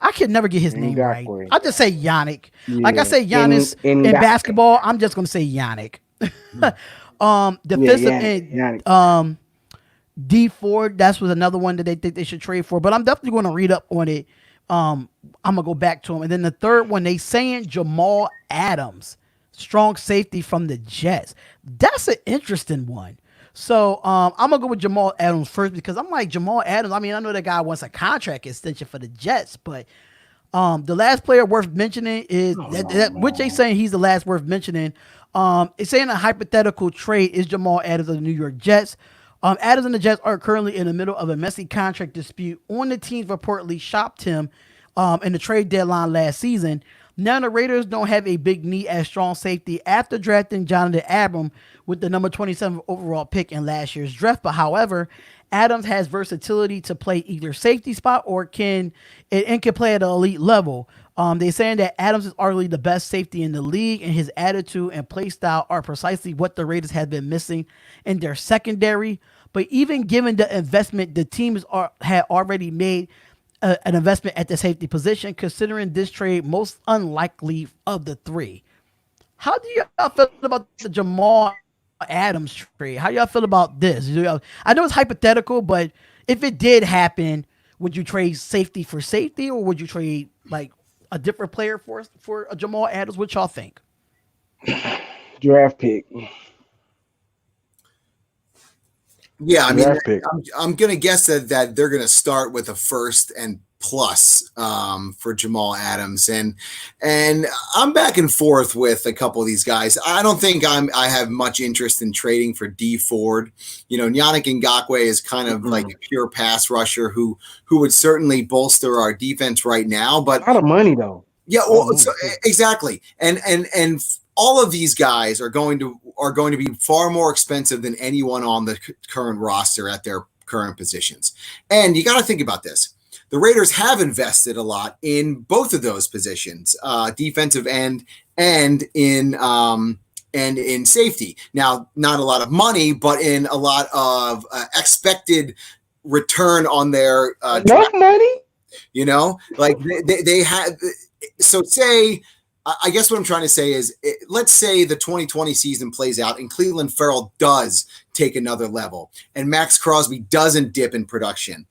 I can never get his name right. I just say Yannick. Yeah. Like I say Giannis in basketball, I'm just gonna say Yannick. Defensive end, D Ford. That was another one that they think they should trade for. But I'm definitely going to read up on it. I'm gonna go back to him. And then the third one, they saying Jamal Adams, strong safety from the Jets. That's an interesting one. So I'm gonna go with Jamal Adams first because I'm like Jamal Adams. I mean, I know that guy wants a contract extension for the Jets, but the last player worth mentioning is which they saying he's the last worth mentioning. It's saying a hypothetical trade is Jamal Adams of the New York Jets. Adams and the Jets are currently in the middle of a messy contract dispute. On the teams reportedly shopped him in the trade deadline last season. Now the Raiders don't have a big need at strong safety after drafting Jonathan Abram with the number 27 overall pick in last year's draft. But however, Adams has versatility to play either safety spot or can play at an elite level. They're saying that Adams is arguably the best safety in the league, and his attitude and play style are precisely what the Raiders have been missing in their secondary. But even given the investment, the teams had already made an investment at the safety position, considering this trade most unlikely of the 3. How do y'all feel about the Jamal Adams trade? How y'all feel about this? I know it's hypothetical, but if it did happen, would you trade safety for safety, or would you trade like a different player for a Jamal Adams? What y'all think? Draft pick. Yeah, I mean, I'm going to guess that they're going to start with a first and plus for Jamal Adams, and I'm back and forth with a couple of these guys. I don't think I have much interest in trading for D Ford. Yannick Ngakoue is kind of like a pure pass rusher who would certainly bolster our defense right now. But a lot of money though. Yeah, well, exactly, and all of these guys are going to be far more expensive than anyone on the current roster at their current positions. And you got to think about this. The Raiders have invested a lot in both of those positions, defensive end and in safety. Now, not a lot of money, but in a lot of expected return on their enough money. Like they had. So say, I guess what I'm trying to say is, let's say the 2020 season plays out and Cleveland Farrell does take another level and Max Crosby doesn't dip in production.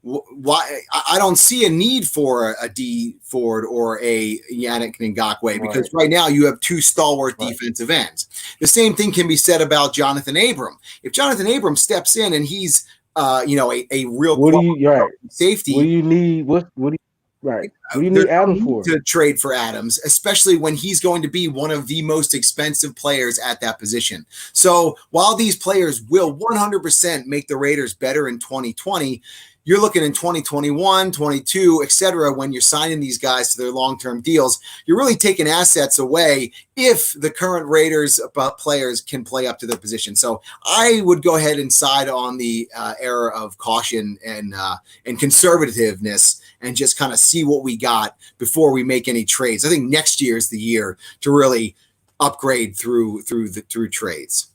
Why? I don't see a need for a D Ford or a Yannick Ngakoue, because right now you have two stalwart defensive ends. The same thing can be said about Jonathan Abram. If Jonathan Abram steps in and he's a real safety, what do you need? What do you need Adams for? To trade for Adams, especially when he's going to be one of the most expensive players at that position. So while these players will 100% make the Raiders better in 2020, you're looking in 2021, 22, et cetera, when you're signing these guys to their long-term deals, you're really taking assets away if the current Raiders players can play up to their position. So I would go ahead and side on the era of caution and conservativeness and just kind of see what we got before we make any trades. I think next year is the year to really upgrade through trades.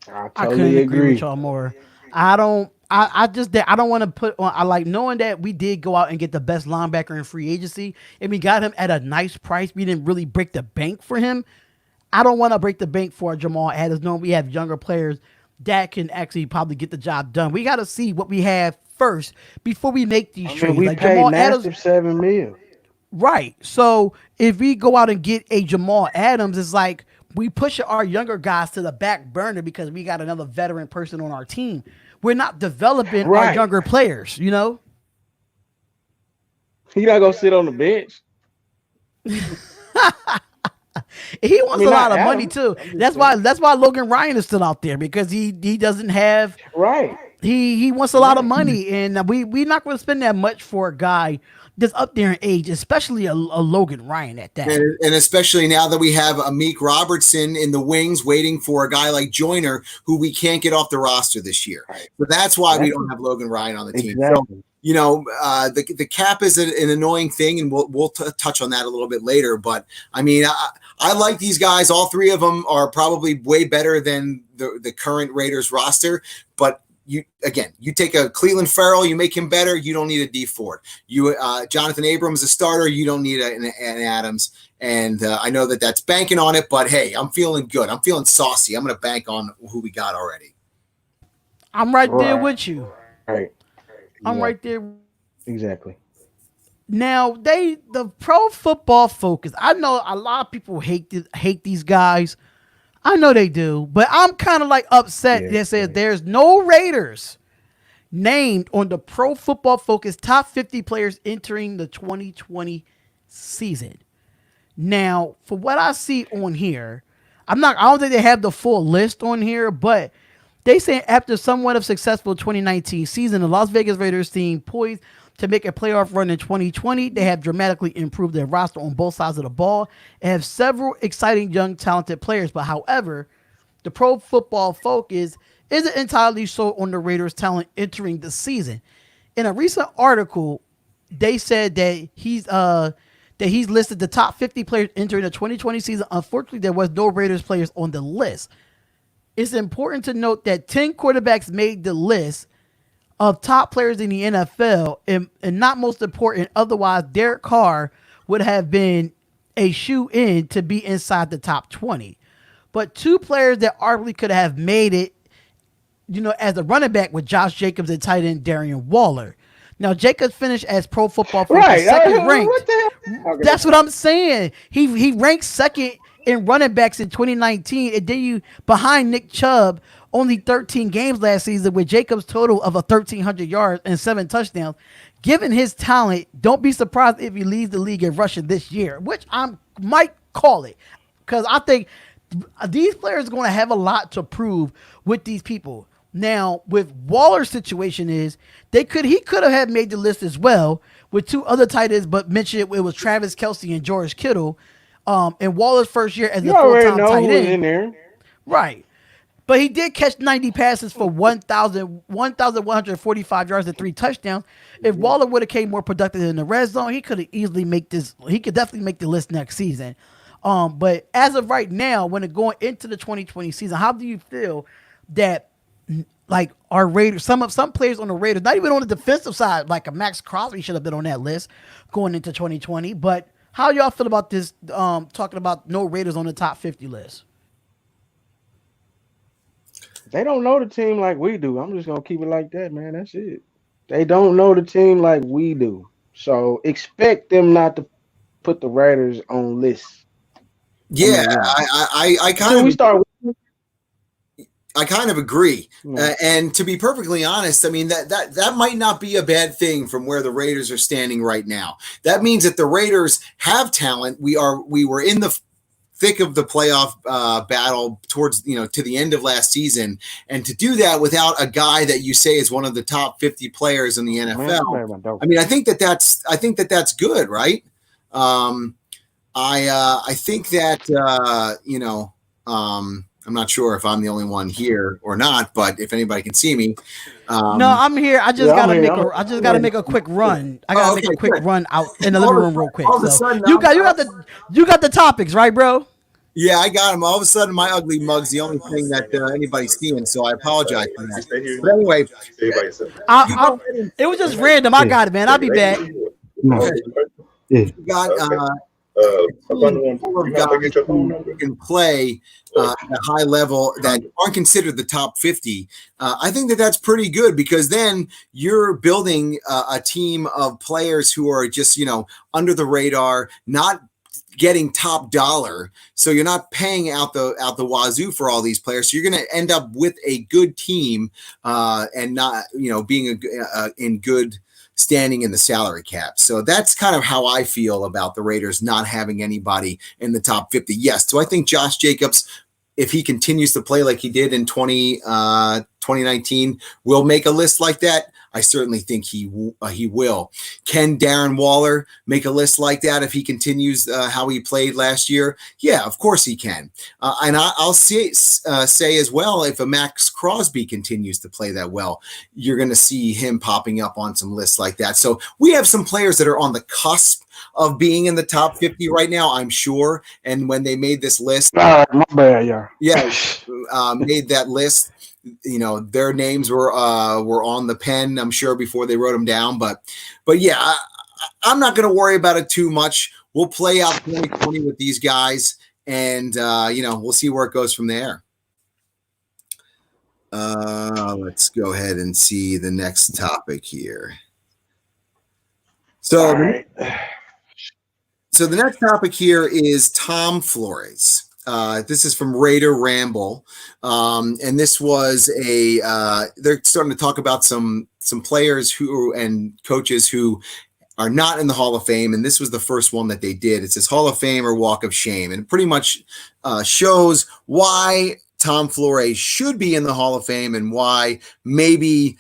I couldn't agree with y'all more. I don't want to put on. I like knowing that we did go out and get the best linebacker in free agency, and we got him at a nice price. We didn't really break the bank for him. I don't want to break the bank for Jamal Adams, knowing we have younger players that can actually probably get the job done. We got to see what we have first before we make these trades. We like paid Jamal Adams, $7 million. Right. So if we go out and get a Jamal Adams, it's like we push our younger guys to the back burner because we got another veteran person on our team. We're not developing our younger players, He not gonna sit on the bench. He wants a lot of money too. That's why Logan Ryan is still out there, because he doesn't have He wants a lot of money, and we're not going to spend that much for a guy that's up there in age, especially a Logan Ryan at that. And especially now that we have Amik Robertson in the wings waiting for a guy like Joyner, who we can't get off the roster this year. So that's why we don't have Logan Ryan on the team. Exactly. So, the cap is an annoying thing, and we'll touch on that a little bit later. But, I mean, I like these guys. All three of them are probably way better than the current Raiders roster. But you take a Cleveland Farrell, you make him better. You don't need a D Ford. Jonathan Abrams, a starter. You don't need an Adams. And I know that's banking on it, but hey, I'm feeling good. I'm feeling saucy. I'm going to bank on who we got already. I'm right there with you. I'm right there. Exactly. Now the Pro Football Focus. I know a lot of people hate these guys. I know they do, but I'm kind of like upset that says there's no Raiders named on the Pro Football Focus top 50 players entering the 2020 season. Now, for what I see on here, I don't think they have the full list on here, but they say after somewhat of successful 2019 season, the Las Vegas Raiders team poised to make a playoff run in 2020. They have dramatically improved their roster on both sides of the ball and have several exciting young talented players. But however, the Pro Football Focus isn't entirely sold on the Raiders' talent entering the season. In a recent article, they said that he's listed the top 50 players entering the 2020 season. Unfortunately, there was no Raiders players on the list. It's important to note that 10 quarterbacks made the list of top players in the NFL, and not most important, otherwise Derek Carr would have been a shoe-in to be inside the top 20. But two players that arguably could have made it, as a running back, with Josh Jacobs and tight end Darren Waller. Now, Jacobs finished as Pro Football Focus second ranked. That's what I'm saying. He ranked second in running backs in 2019, and then behind Nick Chubb, only 13 games last season, with Jacobs' total of 1,300 yards and 7 touchdowns. Given his talent, don't be surprised if he leads the league in rushing this year, which I might call it, because I think these players are going to have a lot to prove with these people. Now, with Waller's situation is he could have made the list as well with two other tight ends, but mentioned it was Travis Kelce and George Kittle. In Waller's first year as a full-time tight end. In there. Right. But he did catch 90 passes for 1,145 yards and 3 touchdowns. If Waller would have came more productive in the red zone, he could definitely make the list next season. But as of right now, when going into the 2020 season, how do you feel that like our Raiders, some players on the Raiders, not even on the defensive side, like a Max Crosby should have been on that list going into 2020. But how y'all feel about this? Talking about no Raiders on the top 50 list. They don't know the team like we do. I'm just gonna keep it like that, man. That's it. They don't know the team like we do. So expect them not to put the Raiders on lists. Yeah, I kind Should we of start? I kind of agree. Yeah. And to be perfectly honest, I mean that might not be a bad thing from where the Raiders are standing right now. That means that the Raiders have talent. We were in the thick of the playoff battle towards to the end of last season, and to do that without a guy that you say is one of the top 50 players in the NFL. I mean, I think that's good, right? I think that I'm not sure if I'm the only one here or not, but if anybody can see me, no, I'm here. I just gotta make a quick run. I gotta make a quick run out in the living room real quick. So you got the topics, right, bro? Yeah, I got him. All of a sudden, my ugly mug's the only thing that anybody's seeing, so I apologize for that. But anyway, it was just random. I got it, man. I'll be back. You got guys who can play at a high level that aren't considered the top 50. I think that's pretty good, because then you're building a team of players who are just under the radar, not getting top dollar, so you're not paying out the wazoo for all these players. So you're going to end up with a good team and not being in good standing in the salary cap. So that's kind of how I feel about the Raiders not having anybody in the top 50. Yes, so I think Josh Jacobs, if he continues to play like he did in 2019, will make a list like that. I certainly think he will. Can Darren Waller make a list like that if he continues how he played last year? Yeah, of course he can. And I'll say as well, if a Max Crosby continues to play that well, you're going to see him popping up on some lists like that. So we have some players that are on the cusp of being in the top 50 right now, I'm sure. And when they made this list, my bad, made that list, their names were on the pen, I'm sure, before they wrote them down. But yeah, I'm not going to worry about it too much. We'll play out 2020 with these guys, and we'll see where it goes from there. Let's go ahead and see the next topic here. So the next topic here is Tom Flores. This is from Raider Ramble, and this was they're starting to talk about some players and coaches who are not in the Hall of Fame, and this was the first one that they did. It says Hall of Fame or Walk of Shame, and it pretty much shows why Tom Flores should be in the Hall of Fame and why maybe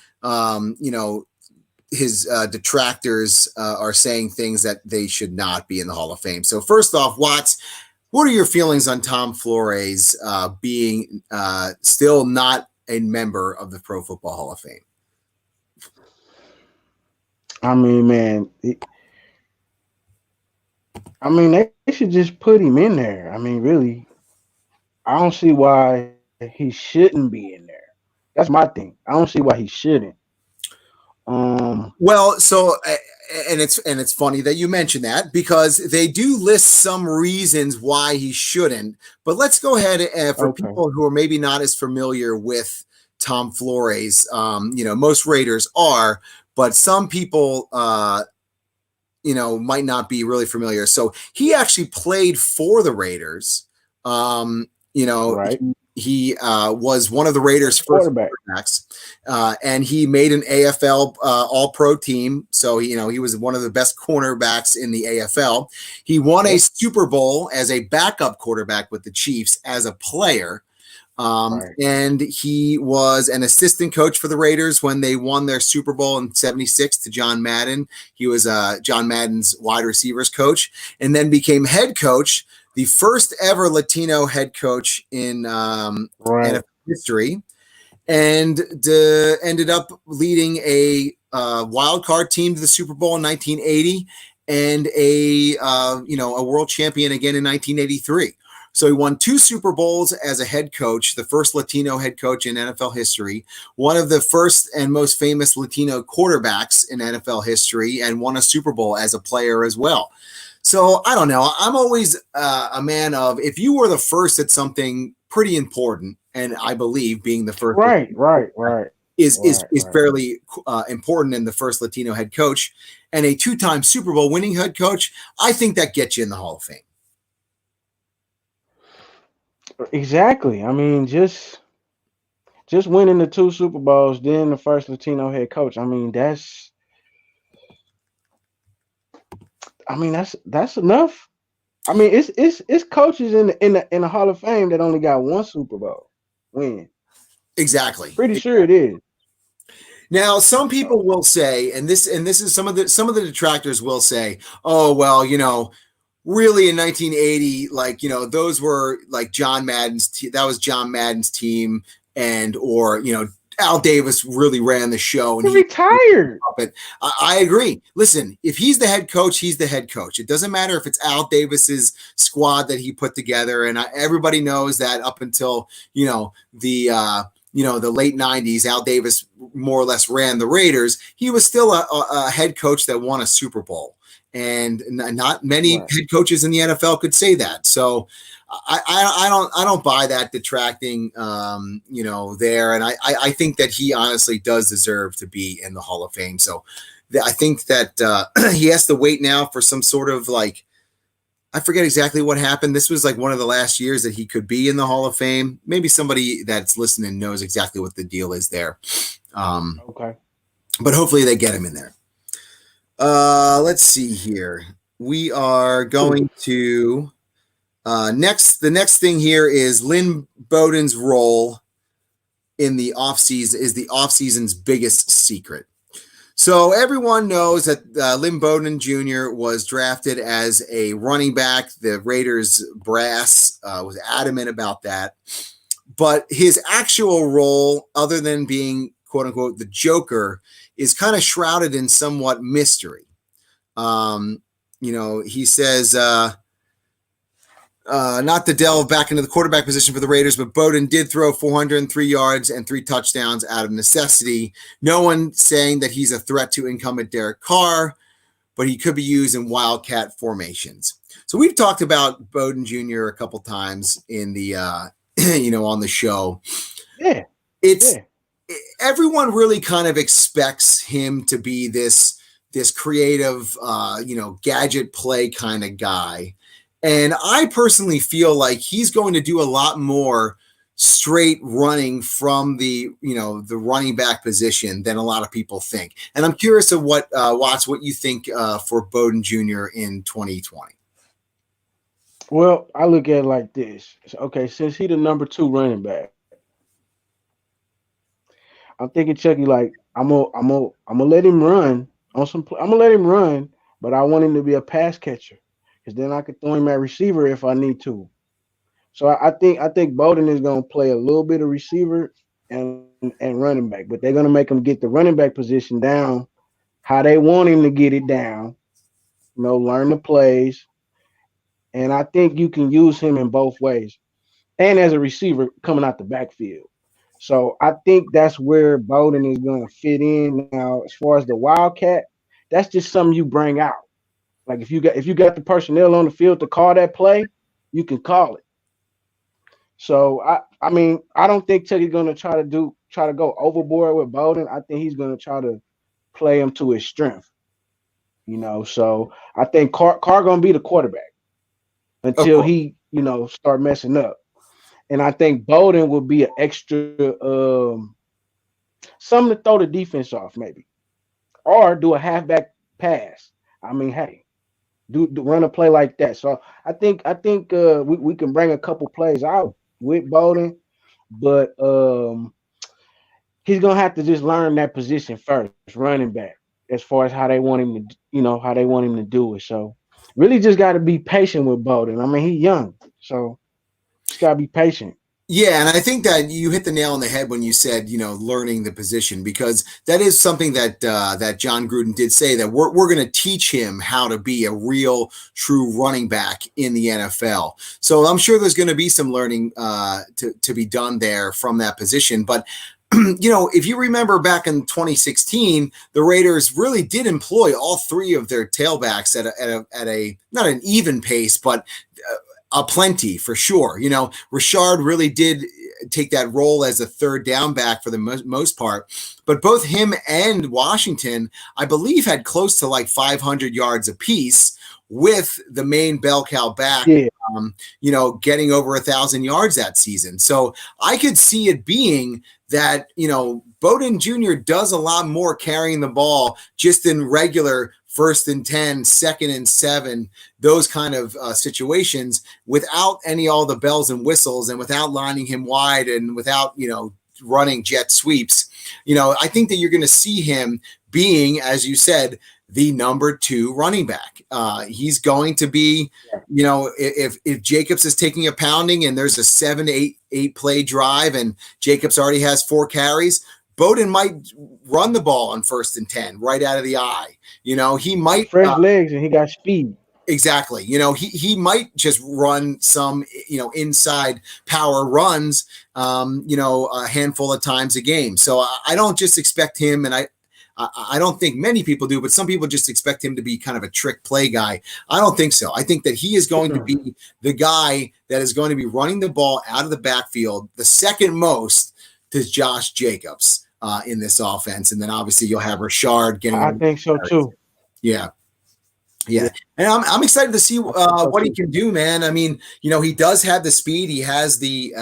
his detractors are saying things that they should not be in the Hall of Fame. So first off, Watts, what are your feelings on Tom Flores being still not a member of the Pro Football Hall of Fame? I mean, man, they should just put him in there. I mean, really, I don't see why he shouldn't be in there. That's my thing. I don't see why he shouldn't. Well, so and it's funny that you mentioned that, because they do list some reasons why he shouldn't. But let's go ahead and for people who are maybe not as familiar with Tom Flores, most Raiders are, but some people might not be really familiar. So he actually played for the Raiders. Right. He was one of the Raiders' first quarterbacks, and he made an AFL All-Pro team. So he was one of the best cornerbacks in the AFL. He won a Super Bowl as a backup quarterback with the Chiefs as a player. And he was an assistant coach for the Raiders when they won their Super Bowl in '76 to John Madden. He was John Madden's wide receivers coach, and then became head coach, the first ever Latino head coach in NFL history, and ended up leading a wild card team to the Super Bowl in 1980 and a world champion again in 1983. So he won 2 Super Bowls as a head coach, the first Latino head coach in NFL history, one of the first and most famous Latino quarterbacks in NFL history, and won a Super Bowl as a player as well. So I don't know. I'm always a man of, if you were the first at something pretty important, and I believe being the first is fairly important in the first Latino head coach and a 2-time Super Bowl winning head coach, I think that gets you in the Hall of Fame. Exactly. I mean, just winning the 2 Super Bowls, then the first Latino head coach. I mean, that's enough. I mean, it's coaches in the Hall of Fame that only got 1 Super Bowl win. Exactly. Pretty sure it is. Now, some people will say, and this is some of the detractors will say, oh well, really in 1980, those were like John Madden's that was John Madden's team, and or Al Davis really ran the show, and he retired. But I agree. Listen, if he's the head coach, he's the head coach. It doesn't matter if it's Al Davis's squad that he put together, and everybody knows that up until the late 90s, Al Davis more or less ran the Raiders. He was still a head coach that won a Super Bowl. And not many head coaches in the NFL could say that. So I don't buy that detracting, there. And I think that he honestly does deserve to be in the Hall of Fame. So I think that he has to wait now for some sort of I forget exactly what happened. This was one of the last years that he could be in the Hall of Fame. Maybe somebody that's listening knows exactly what the deal is there. Okay. But hopefully they get him in there. Let's see here. We are going to the next thing here is Lynn Bowden's role in the offseason is the offseason's biggest secret. So everyone knows that Lynn Bowden Jr. was drafted as a running back. The Raiders brass was adamant about that. But his actual role, other than being, quote unquote, the Joker, is kind of shrouded in somewhat mystery. He says, not to delve back into the quarterback position for the Raiders, but Bowden did throw 403 yards and 3 touchdowns out of necessity. No one saying that he's a threat to incumbent Derek Carr, but he could be used in wildcat formations. So we've talked about Bowden Jr. a couple times in the, on the show. Yeah. Everyone really kind of expects him to be this creative, gadget play kind of guy. And I personally feel like he's going to do a lot more straight running from the running back position than a lot of people think. And I'm curious of what you think for Bowden Jr. in 2020. Well, I look at it like this. Okay, since he's the number 2 running back, I'm thinking, Chucky, I'm gonna let him run on some. I'm gonna let him run, but I want him to be a pass catcher, because then I could throw him at receiver if I need to. So I think Bowden is gonna play a little bit of receiver and running back, but they're gonna make him get the running back position down how they want him to get it down. Learn the plays, and I think you can use him in both ways, and as a receiver coming out the backfield. So I think that's where Bowden is going to fit in. Now, as far as the Wildcat, that's just something you bring out. Like if you got the personnel on the field to call that play, you can call it. So I mean, I don't think Chucky's going to try to go overboard with Bowden. I think he's going to try to play him to his strength. So I think Carr going to be the quarterback until he start messing up. And I think Bowden will be an extra something to throw the defense off, maybe, or do a halfback pass. I mean, hey, do run a play like that. So I think we can bring a couple plays out with Bowden, but he's gonna have to just learn that position first, running back, as far as how they want him to do it. So really, just got to be patient with Bowden. I mean, he's young, so just gotta be patient. Yeah, and I think that you hit the nail on the head when you said, learning the position, because that is something that that John Gruden did say, that we're going to teach him how to be a real, true running back in the NFL. So I'm sure there's going to be some learning to be done there from that position. But if you remember back in 2016, the Raiders really did employ all three of their tailbacks at a not an even pace, but a plenty for sure. Richard really did take that role as a third down back for the most part, but both him and Washington, I believe, had close to like 500 yards apiece, with the main bell cow back, getting over 1,000 yards that season. So I could see it being that, Bowden Jr. does a lot more carrying the ball just in regular 1st and 10, 2nd and 7, those kind of situations, without all the bells and whistles, and without lining him wide, and without, running jet sweeps. I think that you're going to see him being, as you said, the number 2 running back. He's going to be, if Jacobs is taking a pounding and there's a 7 to 8 play drive and Jacobs already has 4 carries, Bowden might run the ball on 1st and 10 right out of the eye. He might fresh legs, and he got speed. Exactly. He might just run some, inside power runs, a handful of times a game. So I don't just expect him, and I don't think many people do, but some people just expect him to be kind of a trick play guy. I don't think so. I think that he is going to be the guy that is going to be running the ball out of the backfield the second most to Josh Jacobs in this offense. And then obviously you'll have Richard getting. I think so too. Yeah. Yeah. And I'm excited to see what he can do, man. I mean, he does have the speed. He has the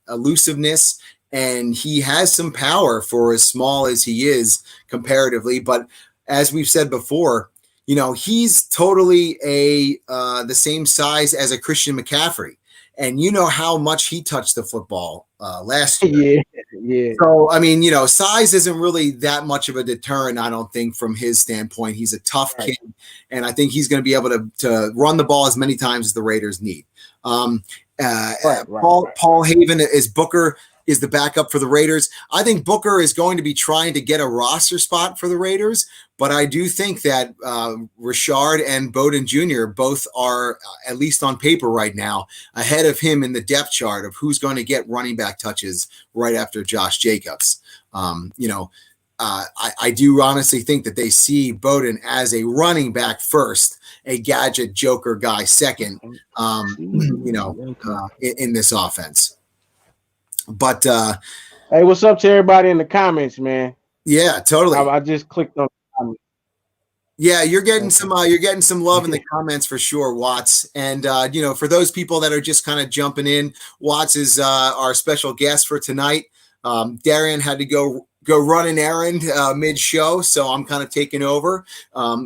elusiveness, and he has some power for as small as he is comparatively. But as we've said before, he's totally the same size as a Christian McCaffrey. And how much he touched the football last year. Yeah. So, I mean, size isn't really that much of a deterrent, I don't think, from his standpoint. He's a tough kid, and I think he's going to be able to run the ball as many times as the Raiders need. Paul Haven is Booker is the backup for the Raiders. I think Booker is going to be trying to get a roster spot for the Raiders, but I do think that Richard and Bowden Jr. both are, at least on paper right now, ahead of him in the depth chart of who's going to get running back touches right after Josh Jacobs. I do honestly think that they see Bowden as a running back first, a gadget joker guy second, in this offense. But hey, what's up to everybody in the comments, man? Yeah, totally. I just clicked on the comments. Yeah, you're getting some love in the comments for sure, Watts. And for those people that are just kind of jumping in, Watts is our special guest for tonight. Darian had to go run an errand mid-show, so I'm kind of taking over.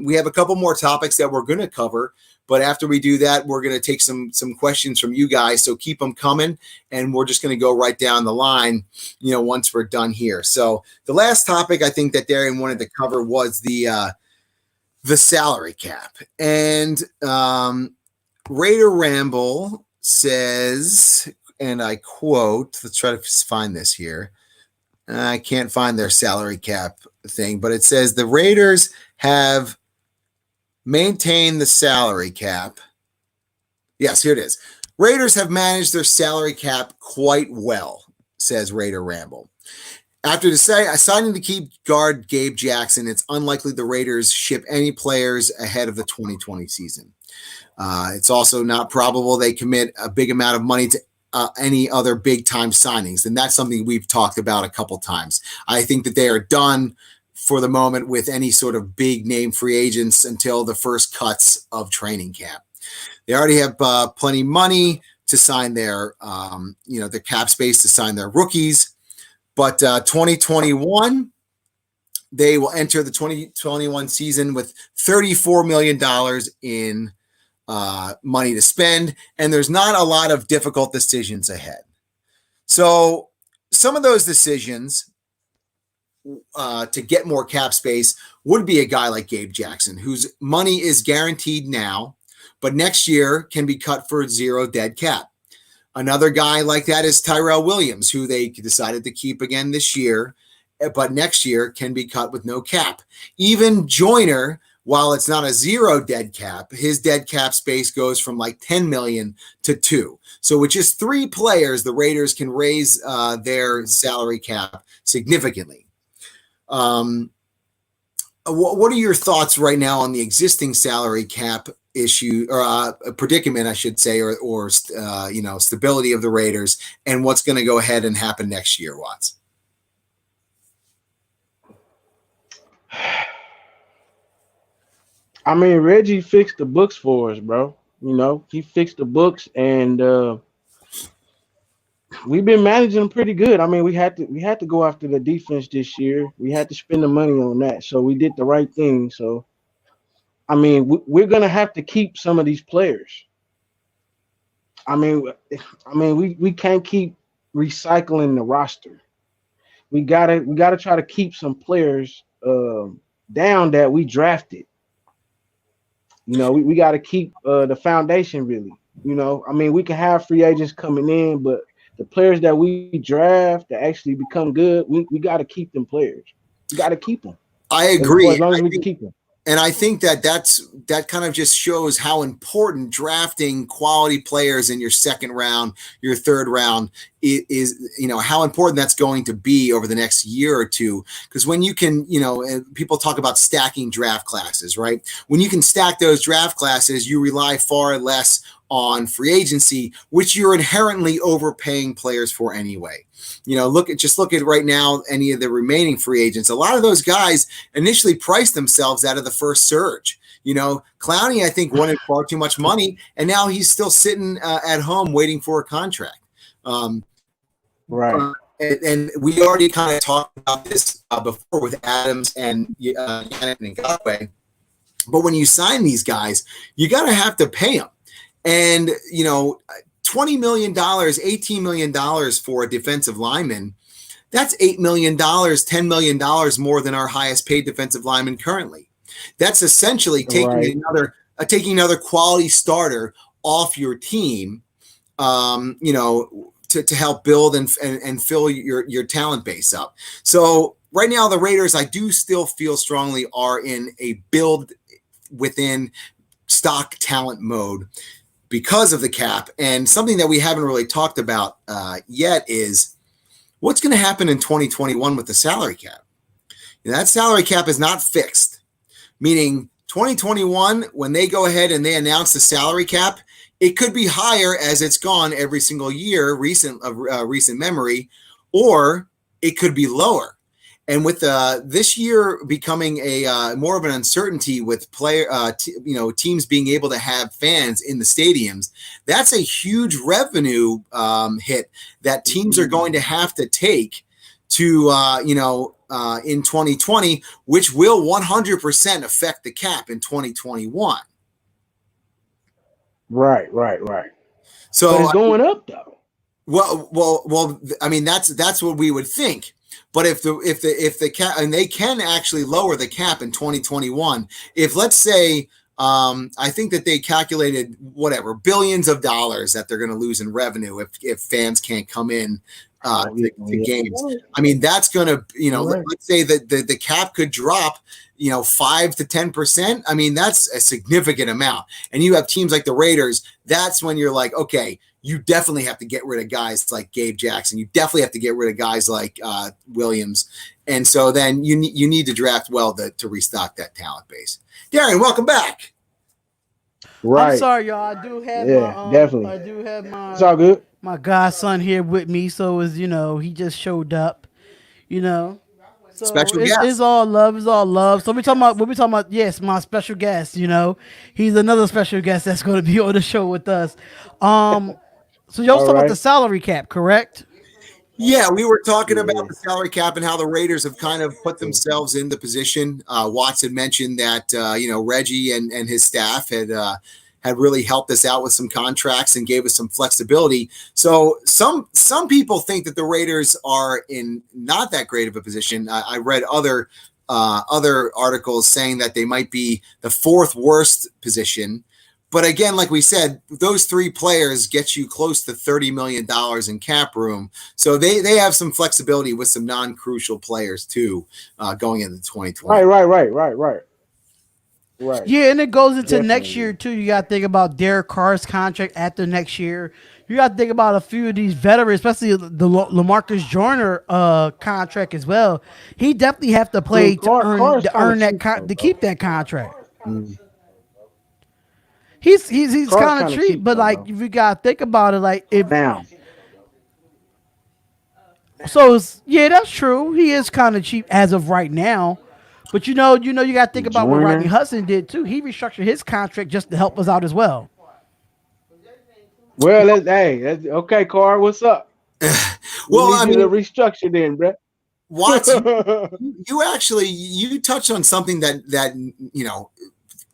We have a couple more topics that we're going to cover, but after we do that, we're going to take some questions from you guys, so keep them coming, and we're just going to go right down the line, once we're done here. So the last topic I think that Darian wanted to cover was the salary cap. And Raider Ramble says, and I quote, let's try to find this here. I can't find their salary cap thing, but it says the Raiders have maintained the salary cap. Yes, here it is. Raiders have managed their salary cap quite well, says Raider Ramble. After deciding to keep guard Gabe Jackson, it's unlikely the Raiders ship any players ahead of the 2020 season. It's also not probable they commit a big amount of money to any other big-time signings, and that's something we've talked about a couple times. I think that they are done for the moment with any sort of big-name free agents until the first cuts of training camp. They already have plenty of money to sign their cap space to sign their rookies. But 2021, they will enter the 2021 season with $34 million in money to spend, and there's not a lot of difficult decisions ahead. So some of those decisions to get more cap space would be a guy like Gabe Jackson, whose money is guaranteed now, but next year can be cut for zero dead cap. Another guy like that is Tyrell Williams, who they decided to keep again this year, but next year can be cut with no cap. Even Joyner, while it's not a zero dead cap, his dead cap space goes from like 10 million to 2. So with just 3 players, the Raiders can raise their salary cap significantly. What are your thoughts right now on the existing salary cap issue or predicament, I should say, or stability of the Raiders, and what's going to go ahead and happen next year, Watts? I mean, Reggie fixed the books for us, bro. You know, he fixed the books, and we've been managing them pretty good. I mean, we had to go after the defense this year. We had to spend the money on that, so we did the right thing. So, I mean, we're gonna have to keep some of these players. I mean, we can't keep recycling the roster. We gotta try to keep some players down that we drafted. You know, we got to keep the foundation really. You know, I mean, we can have free agents coming in, but the players that we draft that actually become good, we got to keep them players. We got to keep them. I agree. As long as we can keep them. And I think that kind of just shows how important drafting quality players in your second round, your third round is, you know, how important that's going to be over the next year or two. Because when you can, you know, people talk about stacking draft classes, right? When you can stack those draft classes, you rely far less on free agency, which you're inherently overpaying players for anyway. You know, look at right now, any of the remaining free agents. A lot of those guys initially priced themselves out of the first surge. You know, Clowney, I think, wanted far too much money, and now he's still sitting at home waiting for a contract. Right. And we already kind of talked about this before with Adams and Yannick Ngakoue. But when you sign these guys, you have to pay them. And, you know, $20 million, $18 million for a defensive lineman, that's $8 million, $10 million more than our highest paid defensive lineman currently. That's essentially taking another quality starter off your team, you know, to help build and fill your talent base up. So right now, the Raiders, I do still feel strongly, are in a build within stock talent mode because of the cap. And something that we haven't really talked about yet is what's going to happen in 2021 with the salary cap. And that salary cap is not fixed, meaning 2021, when they go ahead and they announce the salary cap, it could be higher as it's gone every single year, recent memory, or it could be lower. And with this year becoming a more of an uncertainty with teams being able to have fans in the stadiums, that's a huge revenue hit that teams are going to have to take to in 2020, which will 100% affect the cap in 2021. Right. So but it's going up though. Well. I mean, that's what we would think. But if the cap, and they can actually lower the cap in 2021, if let's say, I think that they calculated billions of dollars that they're going to lose in revenue if fans can't come in to games. I mean, that's going to, let's say that the cap could drop, 5 to 10%. I mean, that's a significant amount. And you have teams like the Raiders. That's when you're like, okay, you definitely have to get rid of guys like Gabe Jackson. You definitely have to get rid of guys like Williams. And so then you need to draft well to restock that talent base. Darren, welcome back. Right. I'm sorry, y'all. I do have definitely. I do have it's all good. My godson here with me. So he just showed up, So special guest. It's all love. It's all love. So we're talking about. Yes, my special guest. He's another special guest that's going to be on the show with us. So y'all talking about the salary cap, correct? Yeah, we were talking about the salary cap and how the Raiders have kind of put themselves in the position. Watts had mentioned that Reggie and his staff had really helped us out with some contracts and gave us some flexibility. So some people think that the Raiders are in not that great of a position. I read other articles saying that they might be the fourth worst position. But again, like we said, those three players get you close to $30 million in cap room. So they have some flexibility with some non-crucial players too, going into 2020. Right. Yeah, and it goes into next Definitely. year too. You got to think about Derek Carr's contract after next year. You got to think about a few of these veterans, especially the LaMarcus Joyner contract as well. He definitely have to I mean, play Carr's to kind of earn that cheap though, to bro. keep that contract. Mm. He's Carr's kind of kind of cheap, cheap but though, like bro. if you got to think about it, like if Now, so, yeah, that's true. He is kind of cheap as of right now. But you got to think about what Rodney Joyner. Hudson did too. He restructured his contract just to help us out as well. Well, okay, Carr. What's up? We Well, need I you to mean, restructure then, bro. Watts, you actually you touched on something that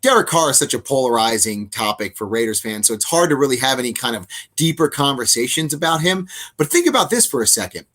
Derek Carr is such a polarizing topic for Raiders fans, so it's hard to really have any kind of deeper conversations about him. But think about this for a second.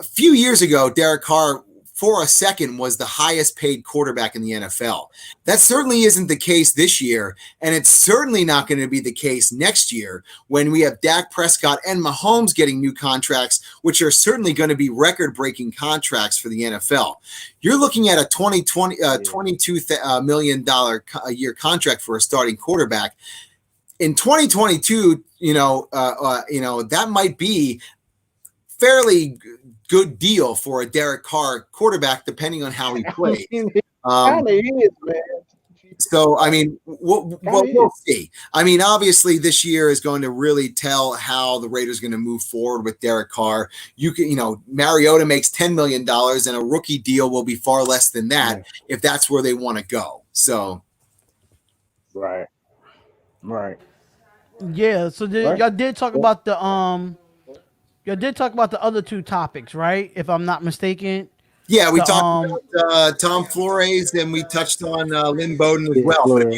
A few years ago, Derek Carr, for a second, was the highest paid quarterback in the NFL. That certainly isn't the case this year, and it's certainly not going to be the case next year when we have Dak Prescott and Mahomes getting new contracts, which are certainly going to be record-breaking contracts for the NFL. You're looking at a $22 million a year contract for a starting quarterback. In 2022, that might be fairly good deal for a Derek Carr quarterback, depending on how he I plays. mean, it kind of is, man. So, I mean, we'll see. I mean, obviously, this year is going to really tell how the Raiders are going to move forward with Derek Carr. Mariota makes $10 million, and a rookie deal will be far less than that if that's where they want to go. So, Right. Yeah. So y'all did talk about the other two topics, right? If I'm not mistaken. yeah, we The talked about Tom Flores, and we touched on Lynn Bowden as well. But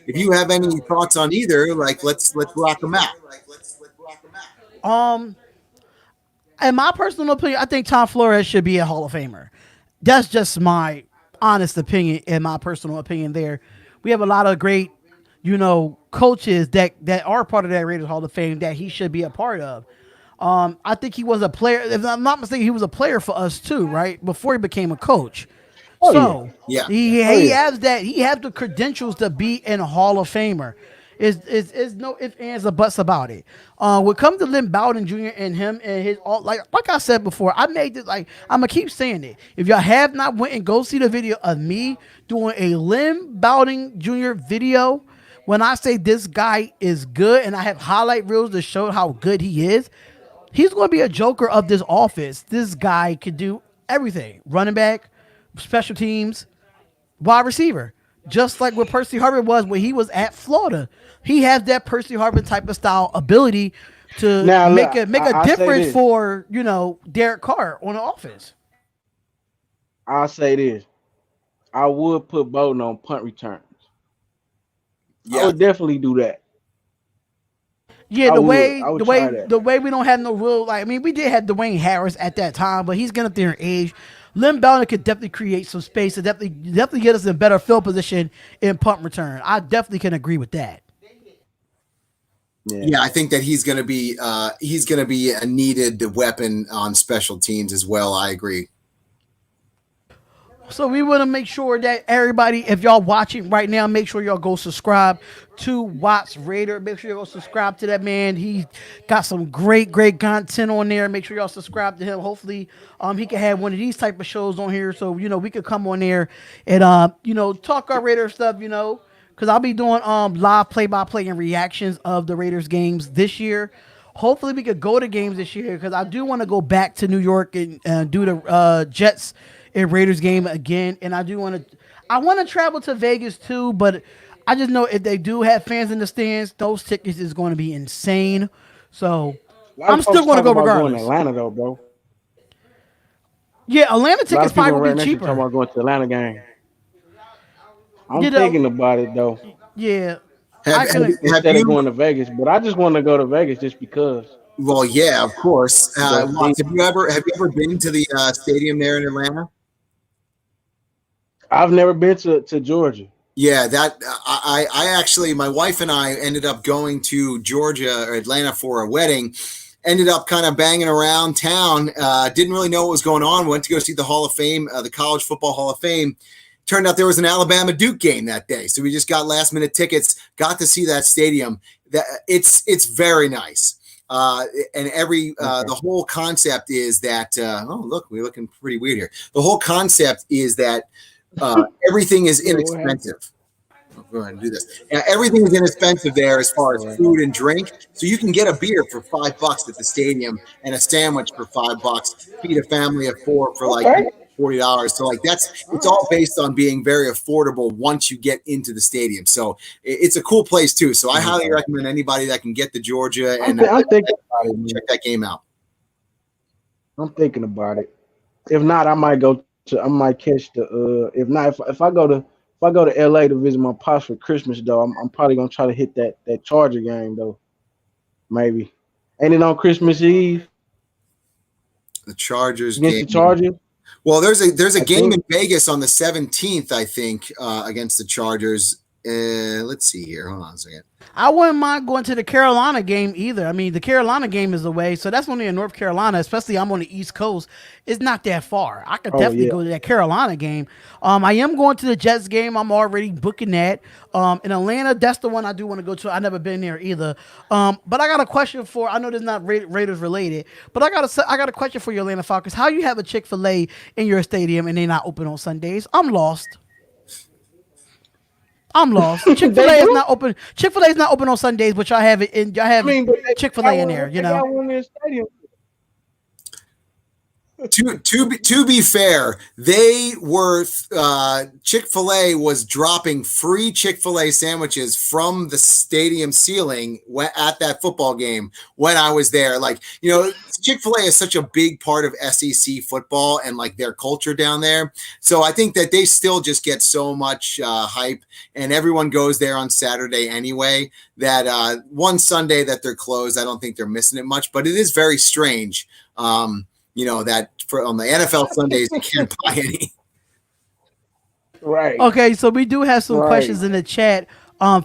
if you have any thoughts on either, like let's rock them out. um in my personal opinion, I think Tom Flores should be a Hall of Famer. That's just my honest opinion and my personal opinion there. We have a lot of great, coaches that are part of that Raiders Hall of Fame that he should be a part of. I think he was a player. If I'm not mistaken, he was a player for us too, right? Before he became a coach. So Yeah. he has that. He has the credentials to be in a Hall of Famer. Is no ifs, ands, or buts about it. When it comes to Lynn Bowden Jr. and him and his all like I said before, I made it like I'm gonna keep saying it. If y'all have not went and go see the video of me doing a Lynn Bowden Jr. video, when I say this guy is good and I have highlight reels to show how good he is, he's going to be a joker of this offense. This guy could do everything: running back, special teams, wide receiver. Just like what Percy Harvin was when he was at Florida. He has that Percy Harvin type of style ability to Now, make look, a I say difference this. for, Derek Carr on the offense. I'll say this. I would put Bowden on punt returns. I Yeah. would definitely do that. Yeah, I the would. way I would the try way that. the way we don't have no real we did have Dwayne Harris at that time, but he's getting up there in age. Lynn Bowden could definitely create some space to definitely get us in a better field position in punt return. I definitely can agree with that. Yeah, I think that he's going to be a needed weapon on special teams as well. I agree. So we want to make sure that everybody, if y'all watching right now, make sure y'all go subscribe to Watts Raider. Make sure you go subscribe to that man. He got some great content on there. Make sure y'all subscribe to him. Hopefully, he can have one of these type of shows on here, so we could come on there and talk our Raider stuff. Because I'll be doing live play-by-play and reactions of the Raiders games this year. Hopefully, we could go to games this year because I do want to go back to New York and do the Jets and Raiders game again. And I want to travel to Vegas too, but I just know if they do have fans in the stands, those tickets is going to be insane. So I'm still going to go regardless. Going to Atlanta though, bro. Yeah, Atlanta A lot tickets of people probably right would now be talking cheaper. about going to the Atlanta game. I'm thinking about it though. Yeah. Instead of going to Vegas, but I just want to go to Vegas just because. Well, yeah, of course. Watts, have you ever been to the stadium there in Atlanta? I've never been to Georgia. Yeah, that I actually, my wife and I ended up going to Georgia or Atlanta for a wedding. Ended up kind of banging around town. Didn't really know what was going on. Went to go see the Hall of Fame, the College Football Hall of Fame. Turned out there was an Alabama Duke game that day, so we just got last minute tickets. Got to see that stadium. That it's very nice. And the whole concept is that oh look, we're looking pretty weird here. The whole concept is that everything is inexpensive. I'll go ahead and do this. Everything is inexpensive there as far as food and drink. So you can get a beer for $5 at the stadium and a sandwich for $5. Feed a family of four for like $40. So like it's all based on being very affordable once you get into the stadium. So it's a cool place too. So I highly recommend anybody that can get to Georgia and I'm thinking about it, check that game out. I'm thinking about it. If not, I might catch the if I go to LA to visit my pops for Christmas though, I'm probably gonna try to hit that Charger game though. Maybe. Ain't it on Christmas Eve? The Chargers against game. The Chargers? Well, there's a game in Vegas on the 17th, I think, against the Chargers. Let's see here. Hold on a second. I wouldn't mind going to the Carolina game either. I mean, the Carolina game is away, so that's only in North Carolina, especially I'm on the East Coast. It's not that far. I could definitely go to that Carolina game. I am going to the Jets game. I'm already booking that. In Atlanta, that's the one I do want to go to. I've never been there either. But I got a question for, I know this is not Raiders related, but I got a question for your Atlanta Falcons. How you have a Chick-fil-A in your stadium and they not open on Sundays? I'm lost. Chick-fil-A is not open. Chick-fil-A is not open on Sundays, but y'all have it in. Y'all have Chick-fil-A in there. You know. To be fair, they were Chick-fil-A was dropping free Chick-fil-A sandwiches from the stadium ceiling at that football game when I was there. Like, you know, Chick-fil-A is such a big part of SEC football and like their culture down there. So I think that they still just get so much hype, and everyone goes there on Saturday anyway, that one Sunday that they're closed, I don't think they're missing it much, but it is very strange. You know, that on the NFL Sundays, you can't buy any. Right. Okay, so we do have some questions in the chat.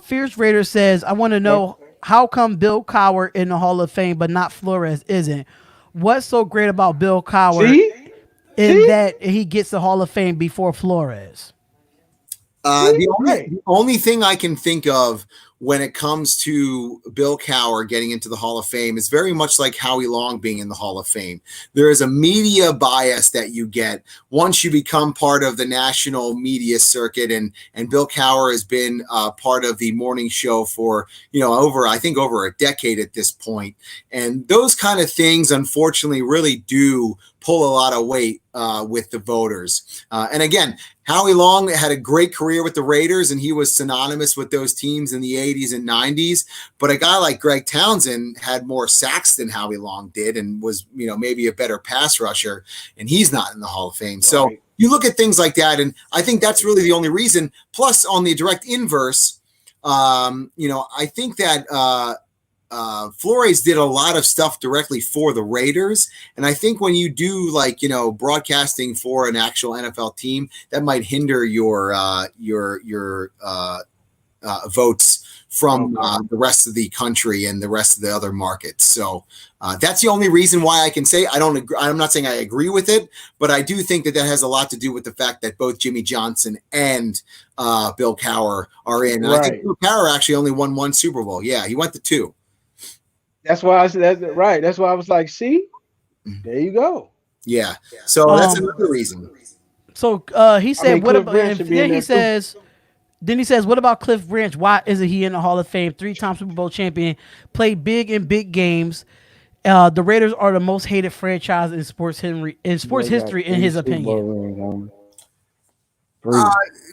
Fierce Raider says, I want to know how come Bill Cowher in the Hall of Fame, but not Flores isn't? What's so great about Bill Cowher that he gets the Hall of Fame before Flores? The only thing I can think of when it comes to Bill Cowher getting into the Hall of Fame is very much like Howie Long being in the Hall of Fame. There is a media bias that you get once you become part of the national media circuit, and Bill Cowher has been part of the morning show for, you know, over a decade at this point. And those kind of things, unfortunately, really do pull a lot of weight with the voters. And again, Howie Long had a great career with the Raiders, and he was synonymous with those teams in the 80s and 90s. But a guy like Greg Townsend had more sacks than Howie Long did and was, you know, maybe a better pass rusher, and he's not in the Hall of Fame. Right. So you look at things like that, and I think that's really the only reason. Plus, on the direct inverse, you know, I think that Flores did a lot of stuff directly for the Raiders. And I think when you do, like, you know, broadcasting for an actual NFL team, that might hinder your votes from the rest of the country and the rest of the other markets. So that's the only reason why I can say I don't agree. I'm not saying I agree with it, but I do think that has a lot to do with the fact that both Jimmy Johnson and Bill Cowher are in. And I think Bill Cowher actually only won one Super Bowl. Yeah, he went to two. That's why I said that's right. That's why I was like, see, there you go. Yeah. So that's another reason. So he said, what about? Then he says, what about Cliff Branch? Why isn't he in the Hall of Fame? 3-time Super Bowl champion, played big in big games. The Raiders are the most hated franchise in sports history, in his opinion.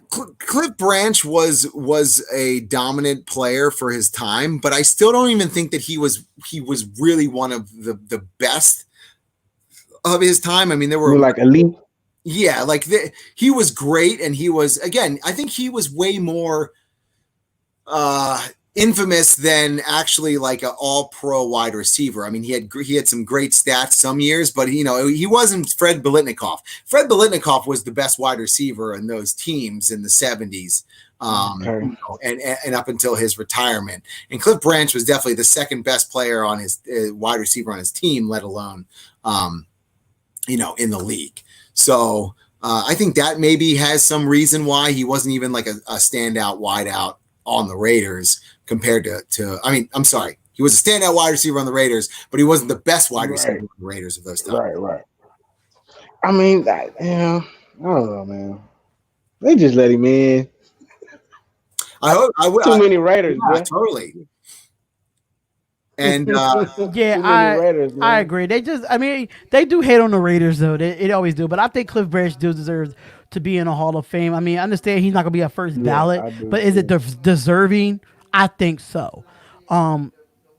Cliff Branch was a dominant player for his time, but I still don't even think that he was really one of the best of his time. I mean, there were like elite. Yeah, like he was great, and he was, again, I think he was way more infamous than actually like an all-pro wide receiver. I mean, he had some great stats some years, but you know, he wasn't Fred Biletnikoff. Fred Biletnikoff was the best wide receiver in those teams in the 70s. Okay. And up until his retirement. And Cliff Branch was definitely the second best player on his wide receiver on his team, let alone, in the league. So I think that maybe has some reason why he wasn't even like a standout wideout on the Raiders compared to. I mean, I'm sorry. He was a standout wide receiver on the Raiders, but he wasn't the best wide receiver on the Raiders of those times. Right. I mean, I don't know, man. They just let him in. I hope too many Raiders, yeah, totally. And I agree. They do hate on the Raiders though. They always do. But I think Cliff Branch deserves to be in a Hall of Fame. I mean, I understand he's not gonna be a first ballot, but is it deserving? I think so.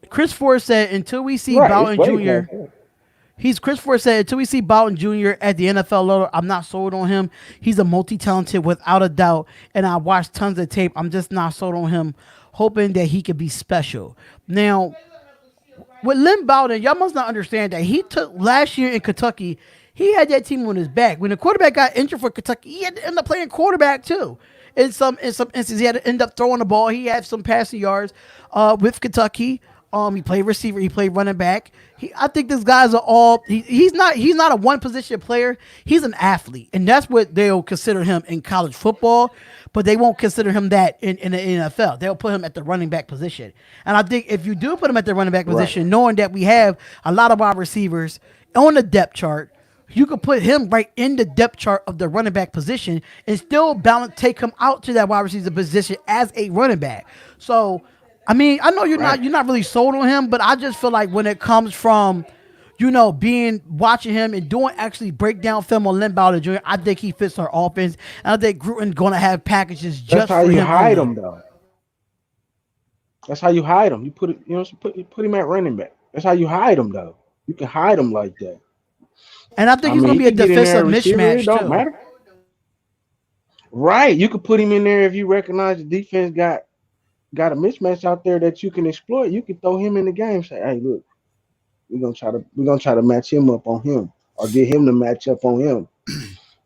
Chris Ford said until we see Bowden Jr. Chris Ford said until we see Bowden Jr. at the NFL level, I'm not sold on him. He's a multi-talented without a doubt, and I watched tons of tape. I'm just not sold on him, hoping that he could be special. Now, with Lynn Bowden, y'all must not understand that he took last year in Kentucky. He had that team on his back. When the quarterback got injured for Kentucky, he had to end up playing quarterback too. In some instances, he had to end up throwing the ball. He had some passing yards with Kentucky. He played receiver. He played running back. I think these guys are all. He's not a one position player. He's an athlete, and that's what they'll consider him in college football. But they won't consider him that in the NFL. They'll put him at the running back position. And I think if you do put him at the running back position, knowing that we have a lot of wide receivers on the depth chart, you could put him right in the depth chart of the running back position and still take him out to that wide receiver position as a running back. So. I mean, I know you're not really sold on him, but I just feel like when it comes from, watching him and doing actually breakdown film on Lynn Bowden Jr., I think he fits our offense. And I think Gruden's going to have packages just for him. That's how you hide him, though. That's how you hide him. You put him at running back. That's how you hide him, though. You can hide him like that. And I think he's going to be a defensive mismatch, too. Don't matter. Right. You could put him in there if you recognize the defense got a mismatch out there that you can exploit. You can throw him in the game. Say, hey, look, we're gonna try to match him up on him, or get him to match up on him.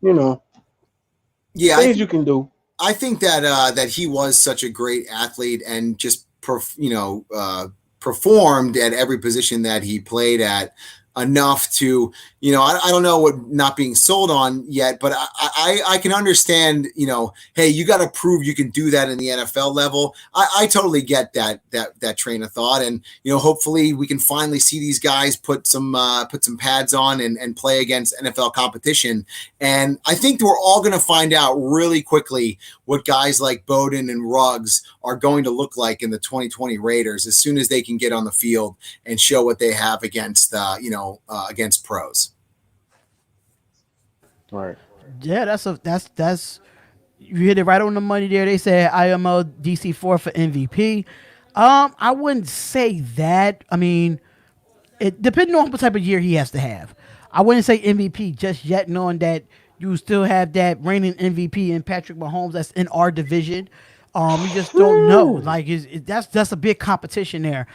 Things you can do. I think that he was such a great athlete and just performed at every position that he played at enough to, I don't know what not being sold on yet, but I can understand, hey, you got to prove you can do that in the NFL level. I totally get that train of thought. And, hopefully we can finally see these guys put some pads on and play against NFL competition. And I think we're all going to find out really quickly what guys like Bowden and Ruggs are going to look like in the 2020 Raiders as soon as they can get on the field and show what they have against, against pros. Right. Yeah, that's you hit it right on the money there. They said IMO DC4 for MVP. I wouldn't say that. I mean, it depending on what type of year he has to have. I wouldn't say MVP just yet, knowing that you still have that reigning MVP in Patrick Mahomes that's in our division. We just don't know. Like that's a big competition there.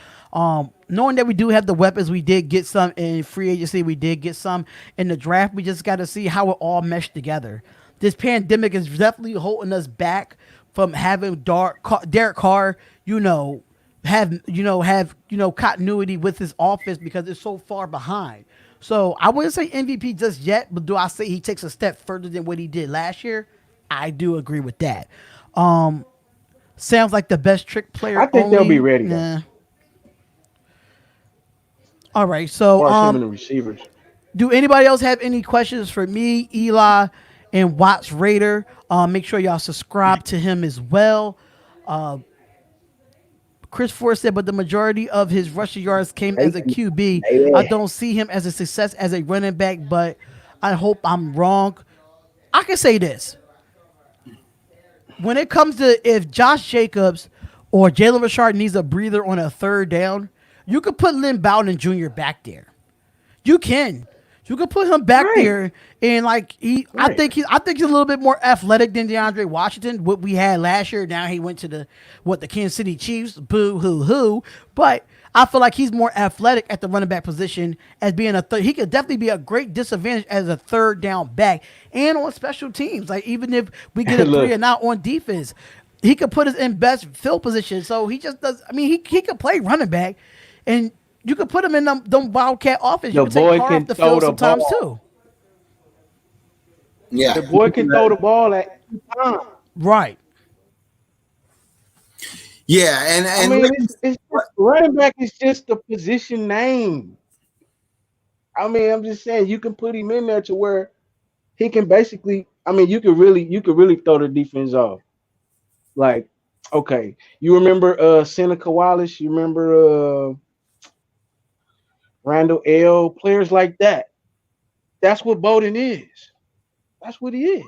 Knowing that we do have the weapons, we did get some in free agency. We did get some in the draft. We just got to see how it all meshed together. This pandemic is definitely holding us back from having Derek Carr, have continuity with his offense because it's so far behind. So I wouldn't say MVP just yet, but do I say he takes a step further than what he did last year? I do agree with that. Sounds like the best trick player. I think they'll be ready. Nah. All right, so the receivers. Do anybody else have any questions for me, Eli, and Watts Raider? Make sure y'all subscribe to him as well. Chris Ford said, but the majority of his rushing yards came as a QB. I don't see him as a success as a running back, but I hope I'm wrong. I can say this. When it comes to if Josh Jacobs or Jalen Richard needs a breather on a third down, you could put Lynn Bowden Jr. back there. You can. You could put him back there, and I think he's a little bit more athletic than DeAndre Washington. What we had last year. Now he went to the Kansas City Chiefs. Boo hoo hoo. But I feel like he's more athletic at the running back position as being a third. He could definitely be a great disadvantage as a third down back and on special teams. Like even if we get a 3 and out on defense, he could put us in best field position. So he just does. I mean, he could play running back, and you could put him in them Wildcat offense. You The could take boy Carr off can the throw field the sometimes ball. too. Yeah. The boy can throw the ball at any time. Right. Yeah, I and mean, it's just running back is just a position name. I mean, I'm just saying you can put him in there to where he can basically. I mean, you could really throw the defense off. Like, okay, you remember Seneca Wallace? You remember Randall L. Players like that. That's what Bowden is. That's what he is.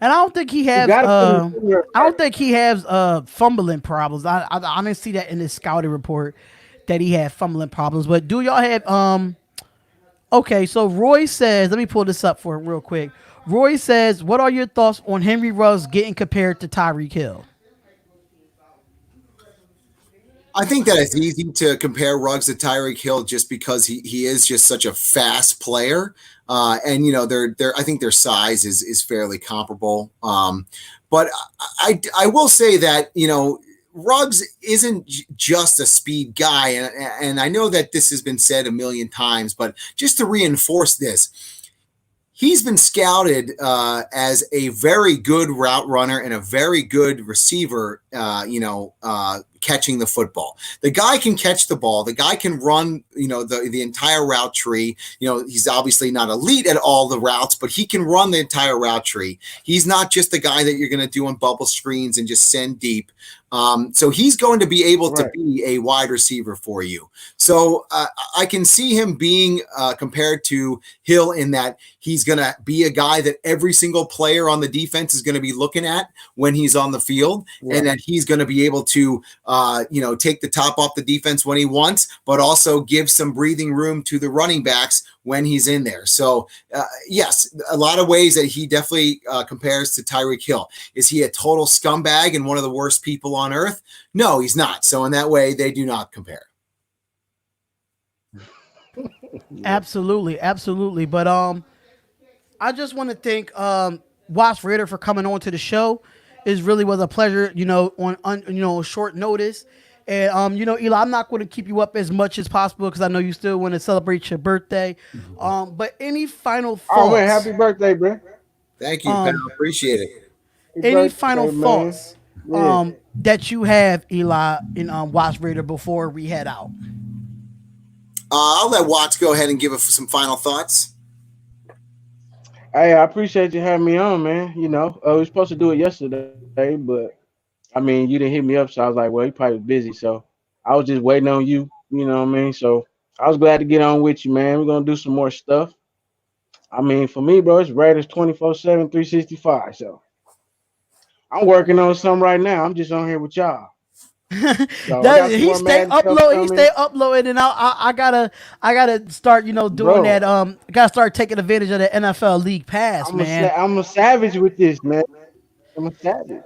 And I don't think he You has. got to put him in there. I don't think he has fumbling problems. I didn't see that in his scouting report that he had fumbling problems. But do y'all have Okay, so Roy says, let me pull this up for him real quick. Roy says, what are your thoughts on Henry Ruggs getting compared to Tyreek Hill? I think that it's easy to compare Ruggs to Tyreek Hill just because he is just such a fast player, and they're I think their size is fairly comparable. But I will say that Ruggs isn't just a speed guy, and I know that this has been said a million times, but just to reinforce this, he's been scouted as a very good route runner and a very good receiver, catching the football. The guy can catch the ball. The guy can run, the entire route tree. He's obviously not elite at all the routes, but he can run the entire route tree. He's not just the guy that you're going to do on bubble screens and just send deep. So he's going to be able to be a wide receiver for you. So I can see him being compared to Hill in that he's going to be a guy that every single player on the defense is going to be looking at when he's on the field, and that he's going to be able to, take the top off the defense when he wants, but also give some breathing room to the running backs when he's in there. So yes, a lot of ways that he definitely compares to Tyreek Hill. Is he a total scumbag and one of the worst people on earth? No, he's not. So in that way, they do not compare. Absolutely, absolutely. But I just want to thank Watts Raider for coming on to the show. It really was a pleasure, on short notice. And Eli, I'm not going to keep you up as much as possible because I know you still want to celebrate your birthday. But any final thoughts? Oh man, happy birthday, bro! Thank you, pal. Appreciate it. Happy Any birthday, final man. thoughts Yeah. that you have, Eli, in Watts Raider before we head out? I'll let Watts go ahead and give us some final thoughts. Hey, I appreciate you having me on, man. We were supposed to do it yesterday, but I mean, you didn't hit me up, so I was like, well, he probably was busy, so I was just waiting on you. You know what I mean? So I was glad to get on with you, man. We're gonna do some more stuff. I mean, for me, bro, it's Raiders 24/7, 365. So I'm working on something right now. I'm just on here with y'all. So I got some He more stay Madden stuff upload. He coming, stay uploading, and I gotta start doing bro. that. Gotta start taking advantage of the NFL League Pass, man. I'm a savage with this, man. I'm a savage.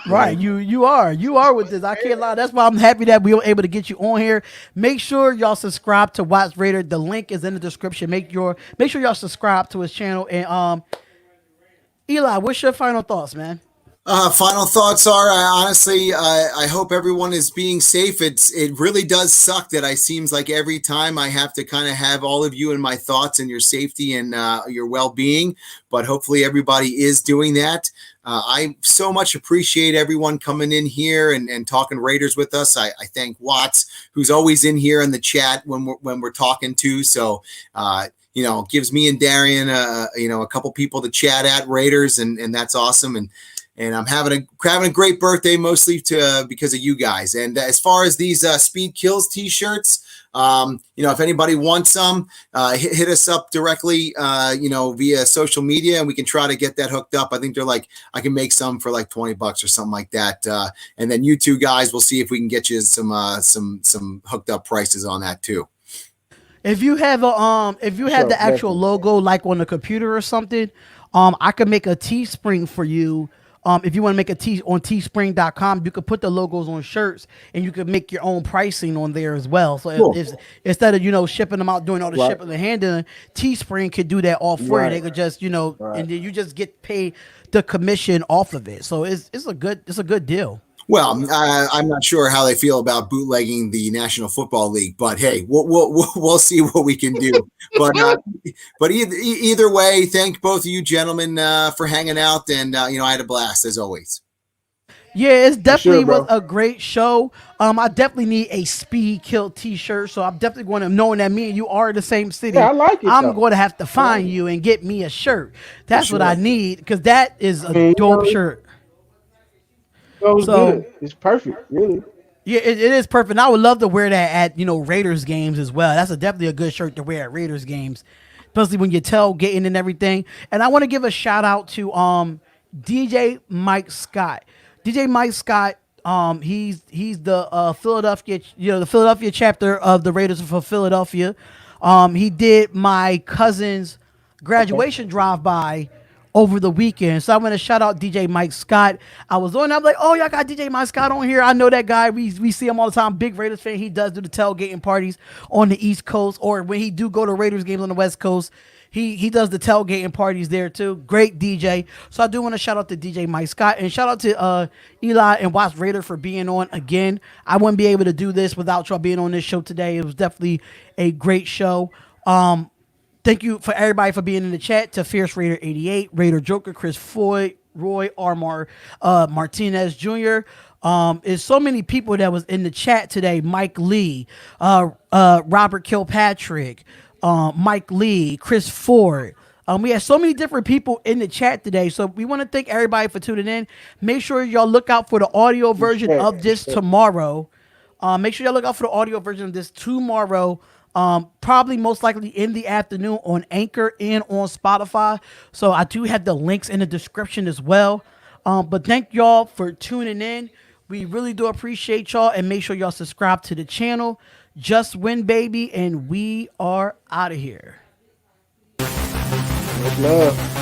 Right, you are with this. I can't lie. That's why I'm happy that we were able to get you on here. Make sure y'all subscribe to Watts Raider. The link is in the description. Make sure y'all subscribe to his channel. And Eli, what's your final thoughts, man? Final thoughts are, I hope everyone is being safe. It really does suck that I seems like every time I have to kind of have all of you in my thoughts and your safety and your well-being, but hopefully everybody is doing that. I so much appreciate everyone coming in here and talking Raiders with us. I thank Watts, who's always in here in the chat when we're talking to. So, gives me and Darian, a couple people to chat at Raiders, and that's awesome. And I'm having a great birthday, mostly because of you guys. And as far as these Speed Kills T-shirts, if anybody wants some, hit us up directly, via social media, and we can try to get that hooked up. I think I can make some for like $20 or something like that. And then you two guys, we'll see if we can get you some hooked up prices on that too. If you have the actual definitely. logo like on the computer or something, I could make a Teespring for you. if you want to make a tee on teespring.com, you could put the logos on shirts and you could make your own pricing on there as well. So Cool. if instead of shipping them out, doing all the Right. shipping and handling, Teespring could do that all for you. Right. They could just Right. and then you just get paid the commission off of it. So it's a good deal. Well, I'm not sure how they feel about bootlegging the National Football League, but hey, we'll see what we can do. But either way, thank both of you gentlemen for hanging out, and I had a blast as always. Yeah, it's definitely sure, bro. was a great show. I definitely need a Speed Kill T-shirt, so I'm definitely going to, knowing that me and you are in the same city. Yeah, I like it, I'm though. going to have to find you and get me a shirt. That's what sure. I need, because that is a mean, dope shirt. Goes So- good. It's perfect, really. Yeah, it is perfect. And I would love to wear that at Raiders games as well. That's definitely a good shirt to wear at Raiders games, especially when you're tailgating and everything. And I want to give a shout out to DJ Mike Scott. DJ Mike Scott, he's the Philadelphia, the Philadelphia chapter of the Raiders for Philadelphia. He did my cousin's graduation drive-by over the weekend. So I want to shout out DJ Mike Scott. I was on, I'm like, oh, y'all got DJ Mike Scott on here. I know that guy. We see him all the time. Big Raiders fan. He does do the tailgating parties on the East Coast, or when he do go to Raiders games on the West Coast, he does the tailgating parties there too. Great DJ. So I do want to shout out to DJ Mike Scott, and shout out to Eli and Watts Raider for being on again. I wouldn't be able to do this without y'all being on this show today. It was definitely a great show. Thank you for everybody for being in the chat. To Fierce Raider 88, Raider Joker, Chris Floyd, Roy Armar, Martinez Jr. There's so many people that was in the chat today. Mike Lee, Robert Kilpatrick, Mike Lee, Chris Ford. We had so many different people in the chat today. So we want to thank everybody for tuning in. Make sure y'all look out for the audio version of this tomorrow. Make sure y'all look out for the audio version of this tomorrow. Probably most likely in the afternoon on Anchor and on Spotify. So I do have the links in the description as well. But thank y'all for tuning in. We really do appreciate y'all, and make sure y'all subscribe to the channel. Just win, baby, and we are out of here. Much love.